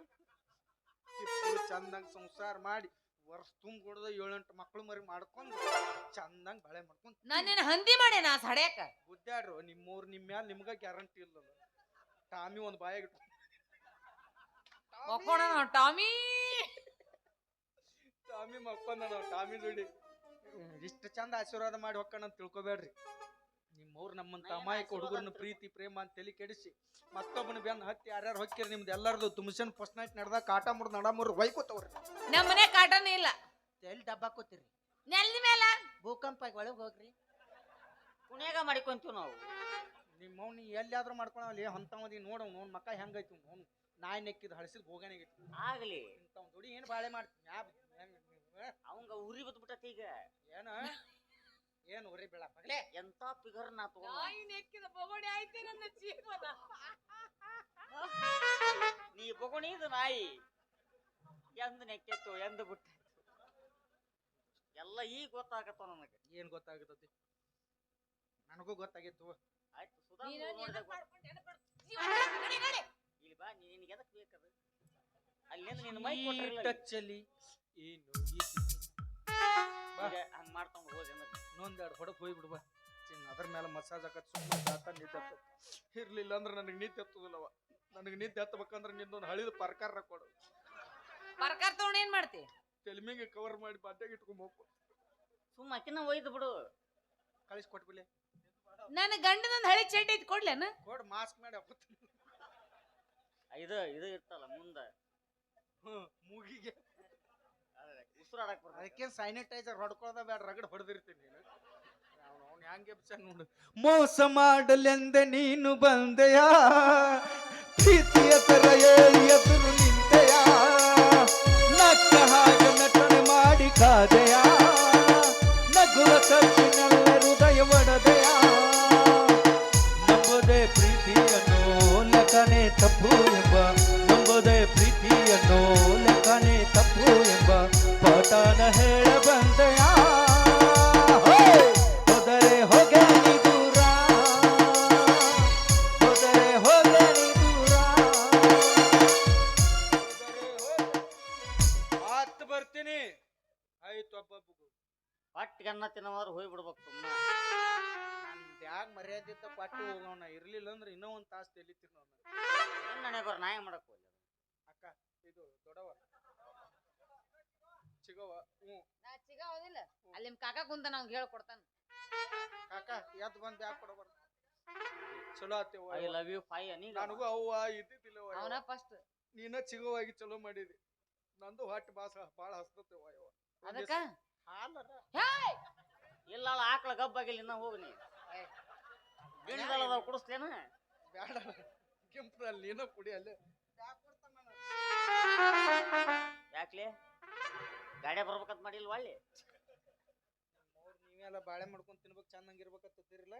ಚಂದಂಗ್ ಸಂಸಾರ ಮಾಡಿ ವರ್ಷ ತುಂಬಿಕೊಡದ 7-8 ಮಕ್ಳು ಮರಿ ಮಾಡ್ಕೊಂಡು ಚಂದಂಗ್ ಬಾಳೆ ಮಾಡ್ಕೊಂಡು ನಾನೇನು ಹಂದಿ ಮಾಡೇನ ಸಡ್ಯಾಕ? ಗುದ್ದಾಡ್ರು. ನಿಮ್ಮೂರ್ ನಿಮ್ಮ ಮ್ಯಾಲ ನಿಮ್ಗ ಗ್ಯಾರಂಟಿ ಇಲ್ಲಲ್ಲ. ಟಾಮಿ ಒಂದ್ ಬಾಯಾಗ ಮಕ್ಕೋಣ ಟಾಮಿ ಟಾಮಿ ಮಕ್ಕೊಂದ ನಾವು ಟಾಮಿ ಜೋಡಿ ಇಷ್ಟ ಚಂದ ಆಶೀರ್ವಾದ ಮಾಡಿ ಹೊಕ್ಕಣ ಅಂತ ತಿಳ್ಕೊಬೇಡ್ರಿ. ನಿಮ್ಮವ್ರು ನಮ್ಮಂತ ಅಮಾಯಕ ಹುಡುಗರನ್ನ ಪ್ರೀತಿ ಪ್ರೇಮ ಅಂತ ತಲೆ ಕೆಡಿಸಿ ಮತ್ತೊಬ್ಬನ ಬೆನ್ನ ಹತ್ತಿ ಯಾರ್ಯಾರು ಹೊಕ್ಕಿರಿ ನಿಮ್ದು ಎಲ್ಲಾರ್ದು ತುಮಸನ್ ಫಸ್ಟ್ ನೈಟ್ ನಡೆದಾಗ ಕಾಟ ಮುರ್ದು ನಡಮೂರು ಹೊಯ್ಕೋತವ್ರಿ. ನಮ್ಮ ಮನೆ ಕಾಟನೇ ಇಲ್ಲ. ಎಲ್ಲಿ ಡಬ್ಬಾಕೋತೀರಿ? ನೆಲದ ಮೇಲೆ ಭೂಕಂಪ ಒಳಗೆ ಹೋಗ್ರಿ. ಕುಣಿಯಾಗ ಮಾಡಿಕೊಂತೀವಿ ನಾವು. ನಿಮ್ಮವ್ ನೀ ಎಲ್ಲಿಯಾದ್ರೂ ಮಾಡ್ಕೊಳಲಿ. ಅಂತವದಿ ನೋಡವ್ ನೋಡ್ ಮಕ್ಕ ಹೆಂಗೈತಿ ನೋಡ್ ನಾಯಿ ನೆಕ್ಕಿದ್ ಹಳಸಿದ್ ಹೋಗಣೆಗೈತಿ. ಆಗ್ಲಿ ಇಂಥವ್ ದುಡಿ ಏನ್ ಬಾಳೆ ಮಾಡ್ತೀನಿ. ಅವಂಗ ಉರಿ ಬದ್ಬಿಟ್ಟತಿ ಈಗ. ಏನು ಉರಿ ಬೀಳ ಬಗ್ಲೆ ಎಂತ ಪಿಗರ್ ನಾ ತಗೊಂಡ. ನೀ ಬೊಗಣಿ ಇದು ನಾಯಿ ಎಂದ ನೆಕ್ಕೆತ್ತು ಎಂದ ಬಿಟ್ಟ ಎಲ್ಲ ಈಗ ಗೊತ್ತಾಗತ್ತ ನನಗೆ. ಏನ್ ಗೊತ್ತಾಗತತಿ? ನನಗೂ ಗೊತ್ತಾಗಿತ್ತು. ಆಯ್ತು ಸುಧಾ ಇಲ್ಲಿ ಬಾ. ನಿನಗೆ ಎದಕ್ ಬೇಕದು? ಅಲ್ಲಿಂದ ನಿನ್ನ ಮೈ ಕೊಟ್ಟಿರಲ್ಲ. ಟಚ್ಚಲ್ಲಿ ಏನು ಹಂಗ ಮಾಡ್ಕೊಂಡು ಹೋಗಿ ಇನ್ನೊಂದೆರಡು ಹೊಡಕ್ ಹೋಗ್ಬಿಡುವ. ಅದ್ರ ಮೇಲೆ ಮಸಾಜ್ ಹಾಕತ್ ಸುಮ್ಮನೆ ನಿದ್ದೆ ಇರ್ಲಿಲ್ಲ ಅಂದ್ರೆ ನನಗೆ ನಿದ್ದೆ ಹತ್ತದಿಲ್ಲವ. ನನಗೆ ನಿದ್ದೆ ಹತ್ತಬೇಕಂದ್ರೆ ನಿಂದೊಂದು ಹಳಿದ ಪರ್ಕಾರ ಕೊಡು. ಪರ್ಕಾರ ತಗೊಂಡು ಏನ್ ಮಾಡ್ತಿ? ತೆಲ್ಮಿಗೆ ಕವರ್ ಮಾಡಿ ಬಾಟ್ಯಾಗ ಇಟ್ಕೊಂಡ್ ಸುಮ್ಮ ಅಕ್ಕಿನ ಒಯ್ದು ಬಿಡು. ಕಳಿಸ್ಕೊಟ್ಬಿಡ್ಲಿ. ನನ್ನ ಗಂಡನೊಂದು ಹಳಿ ಚಡ್ಡಿ ಐತಿ ಕೊಡ್ಲೇನ? ಕೊಡ್ ಮಾಸ್ಕ್ ಮಾಡಿ ಹಾಕೋತೀನಿ. ಇದು ಇರ್ತಲ್ಲ ಮುಂದ ಮೂಗಿಗೆ ಉಸಿರಾಡಕ್ ಬರ್ತದೆ. ಅದಕ್ಕೆ ಸ್ಯಾನಿಟೈಸರ್ ಹೊಡ್ಕೊಳ್ಳೋದ ಬೇಡ, ರಗಡ್ ಹೊಡೆದಿರ್ತೀನಿ. ನೀನು ಅವ್ನು ಹೆಂಗೆ ನೋಡು. ಮೋಸ ಮಾಡಲೆಂದೆ ನೀನು ಬಂದೆಯ, ಪ್ರೀತಿಯ ತರ ಎದುರು ನಿಂತೆಯ, ನಕ್ಕ ಹಾಗೆ ನಟನೆ ಮಾಡಿ ಕಾದೆಯ, ನಗುವ ಕಟ್ಟಿನಲ್ಲ ಹೃದಯ ಒಡೆದೆಯ, ನಂಬುದೇ ಪ್ರೀತಿಯನ್ನು ಲೆಕ್ಕನೆ ತಪ್ಪು ಎಂಬ, ನಂಬುದೇ ಪ್ರೀತಿಯನ್ನು ಲೆಕ್ಕನೆ ತಪ್ಪು ಎಂಬ ಪಾಠನ ಹೇಳ ಬಂದೆಯ. ಹೋದರೆ ಹೋಗೆ ನೀ ದೂರ, ಹೋದರೆ ಹೋಗೆ ನೀ ದೂರ, ಆತ್ ಬರ್ತೀನಿ. ಆಯ್ತು ಹಬ್ಬಬ್ಬು ಪಟ್ಟಿಗನ್ನ ತಿನ್ನೋರು ಹೋಗಿ ಬಿಡ್ಬೇಕು. ಸುಮ್ಮನೆ ನಂದು ಯಾಕೆ ಮರ್ಯಾದೆ ಇದ್ದ ಪಟ್ಟಿ ಹೋಗೋಣ. ಇರ್ಲಿಲ್ಲ ಅಂದ್ರೆ ಇನ್ನೂ ಒಂದು ತಾಸು ತೆಲಿ ತಿನ್ನೋಣ. ನನೆ ಬರ್ ನಾಯ ಮಾಡಕ್ ಹೋಗ್ಲಿ. ಅಕ್ಕ ಇದು ದೊಡ್ಡವ ಚಿಗವ. ನಾ ಚಿಗವದಿಲ್ಲ, ಅಲ್ಲಿ ನಿಮ್ ಕಾಕ ಕುಂತ ನಾವ್ ಹೇಳ್ಕೊಡ್ತಾನ. ಕಾಕ ಎದ್ದು ಬಂದು ಯಾಕೆ ಕೊಡಬಾರ್ದು? ಚಲೋ ಆತೇವ. ಐ ಲವ್ ಯು ಫೈ ನೀ. ನನಗೂ ಅವ್ವ ಇದ್ದಿದ್ದಿಲ್ಲ. ಅವನ ಫಸ್ಟ್ ನೀನ ಚಿಗವಾಗಿ ಚಲೋ ಮಾಡಿದಿ. ನಂದು ಹೊಟ್ಟೆ ಬಾಳ ಹಸ್ತತೇವ. ಅದಕ್ಕ ಹಾಲರ ಇಲ್ಲ ಆಕಳ ಗಬ್ಬಾಗಿಲ್ಲ. ಇನ್ನ ಹೋಗಿ ನೀ ಗಿಣಿದಲ್ಲ ಕುಡಿಸ್ತೇನ? ಬೇಡ, ಕೆಂಪದಲ್ಲಿ ನೀನ ಕುಡಿ. ಅಲ್ಲೇ ಯಾಕ್ಲೆ ಗಾಡಿ ಬರ್ಬೇಕಂತ ಮಾಡಿಲ್ಲ ಒಳ್ಳೆ. ನೀವೆಲ್ಲ ಬಾಳೆ ಮಾಡ್ಕೊಂಡ್ ತಿನ್ಬೇಕು, ಚಂದಂಗಿರ್ಬೇಕಂತಿರಲ್ಲ.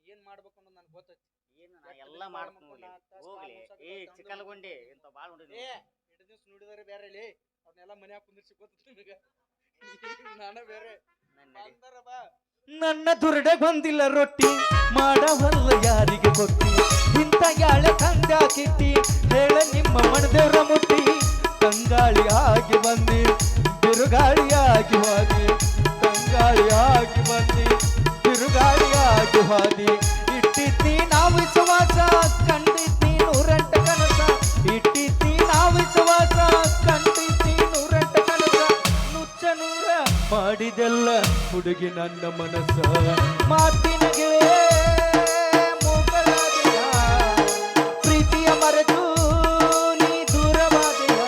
ನಿಮ್ಮನ್ನ ಏನ್ ಮಾಡ್ಬೇಕು ಅನ್ನೋದು ನನ್ಗೆ ಗೊತ್ತೈತಿ. ಏನು ನಾ ಎಲ್ಲ ಮಾಡ್ತೀನಿ ಹೋಗ್ಲಿ. ಏ ಚಿಕ್ಕಲ್ಗೊಂಡಿ ಇಂತ ಬಾಳ್ ಹೊಂಡಿ. 2 ದಿವ್ಸ ನೋಡಿದಾರೆ ಬೇರೆ ಇಲ್ಲಿ ಅವ್ರನ್ನೆಲ್ಲ ಮನ್ಯಾಗ ಕುಂದಿರ್ಸಿ ಗೊತ್ತ ನಿನಗ. ನಾನ ಬೇರೆ ನನ್ನ ದುರ್ಡೆ ಬಂದಿಲ್ಲ ರೊಟ್ಟಿ ಮಾಡವಲ್ಲ ಯಾರಿಗೆ ಕೊಟ್ಟಿ. ಇಂಥ ಯಾಳೆ ತಂದ್ಯಾಕಿಟ್ಟಿ ಹೇಳ ನಿಮ್ಮ ಮಣದೇವ್ರ ಮುಟ್ಟಿ ತಂಗಾಳಿಯಾಗಿ ಬಂದಿ ಬಿರುಗಾಳಿಯಾಗಿ ಹೋದಿ ತಂಗಾಳಿಯಾಗಿ ಬಂದಿ ಬಿರುಗಾಳಿಯಾಗಿ ಹೋದಿ ಇಟ್ಟಿದ್ದಿ ನಾವು ವಿಶ್ವಾಸ ಕಂಡಿದ್ದಿ ನೂರೆಂಟ ಕನಸ ಇಟ್ಟಿದ್ದಿ ನಾವು ವಿಶ್ವಾಸ ಕಂಡಿದ್ದಿ ನೂರೆಂಟ ಕನಸ ನುಚ್ಚ ನೂರ ಮಾಡಿದೆಲ್ಲ ಹುಡುಗಿ ನನ್ನ ಮನಸ್ಸ ಮಾತಿನ ಗೆಳೆಯ ಮೂಕರಾದೆಯ ಪ್ರೀತಿಯ ಮರೆತು ನೀ ದೂರವಾದೆಯ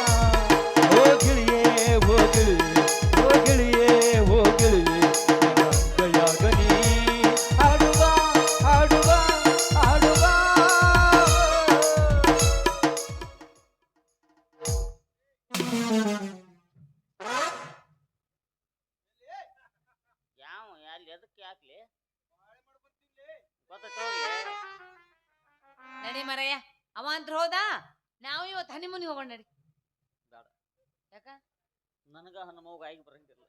ಹೋಗಿಳಿಯೇ ಹೋಗಿಳಿಯೇ ಹೋಗಿಳಿಯೇ ಹೋಗಿಳಿಯೇ ಕೈಯಾಗ ನೀ ಆಡುವ ಆಡುವ ಆಡುವ ಯಾವ ಅಲ್ಲಿ ಎದಕ್ಕೆ ಯಾಕ್ಲಿ ನಡಿ ಮರಯ್ಯ ಅವ ಅಂತ ಹೋದ ನಾವು ಇವತ್ತು ಹನಿಮೂನಿಗೆ ಹೋಗೋಣ ನಡಿ ಬೇಡ. ಯಾಕ ನನಗ ಹನುಮವ್ಗ ಆಗಿ ಬರಂಗಿಲ್ಲ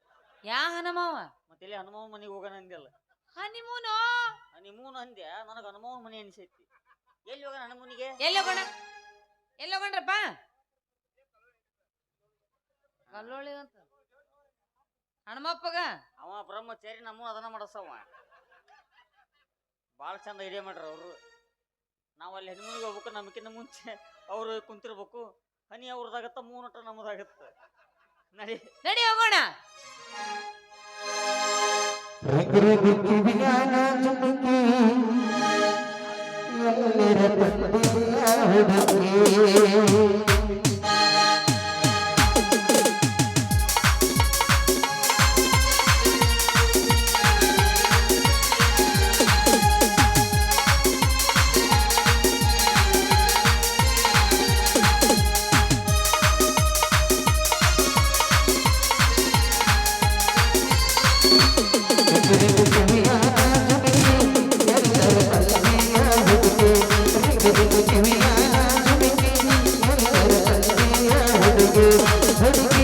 ಯಾ ಹನುಮವ ಮತ್ತೆ ಇಲ್ಲಿ ಹನುಮವ ಮನೆಗೆ ಹೋಗೋಣ ಅಂದಿಲ್ಲ ಹನಿಮೂನು ಹನಿಮೂನ್ ಅಂದ್ಯ ನನಗ ಹನುಮವನ ಮನೆ ಅನಿಸೈತಿ ಎಲ್ಲಿ ಹೋಗೋಣ ಹನುಮೂನಿಗೆ ಎಲ್ಲಿ ಹೋಗೋಣ ಎಲ್ಲಿ ಹೋಗೋಣ್ರಪ್ಪ ಕಲ್ಲೋಳಿ ಅಂತ ಹನುಮಪ್ಪಗ ಅವ ಬ್ರಹ್ಮಚಾರಿ ನಮ್ಮ ಅದನ್ನ ಮಾಡಸವ ಭಾಳ ಚಂದ ಐಡಿಯಾ ಮಾಡ್ರ ಅವರು ನಾವು ಅಲ್ಲಿ ಹನಿಮೂನಿಗೆ ಹೋಗ್ಬೇಕು ನಮಗಿನ್ನ ಮುಂಚೆ ಅವ್ರು ಕುಂತಿರ್ಬೇಕು ಹನಿ ಅವ್ರದಾಗತ್ತ ಮೂನಟ ನಮ್ಮದಾಗತ್ತ ನಡಿ ನಡಿ ಹೋಗೋಣ ಹುಡುಗಿ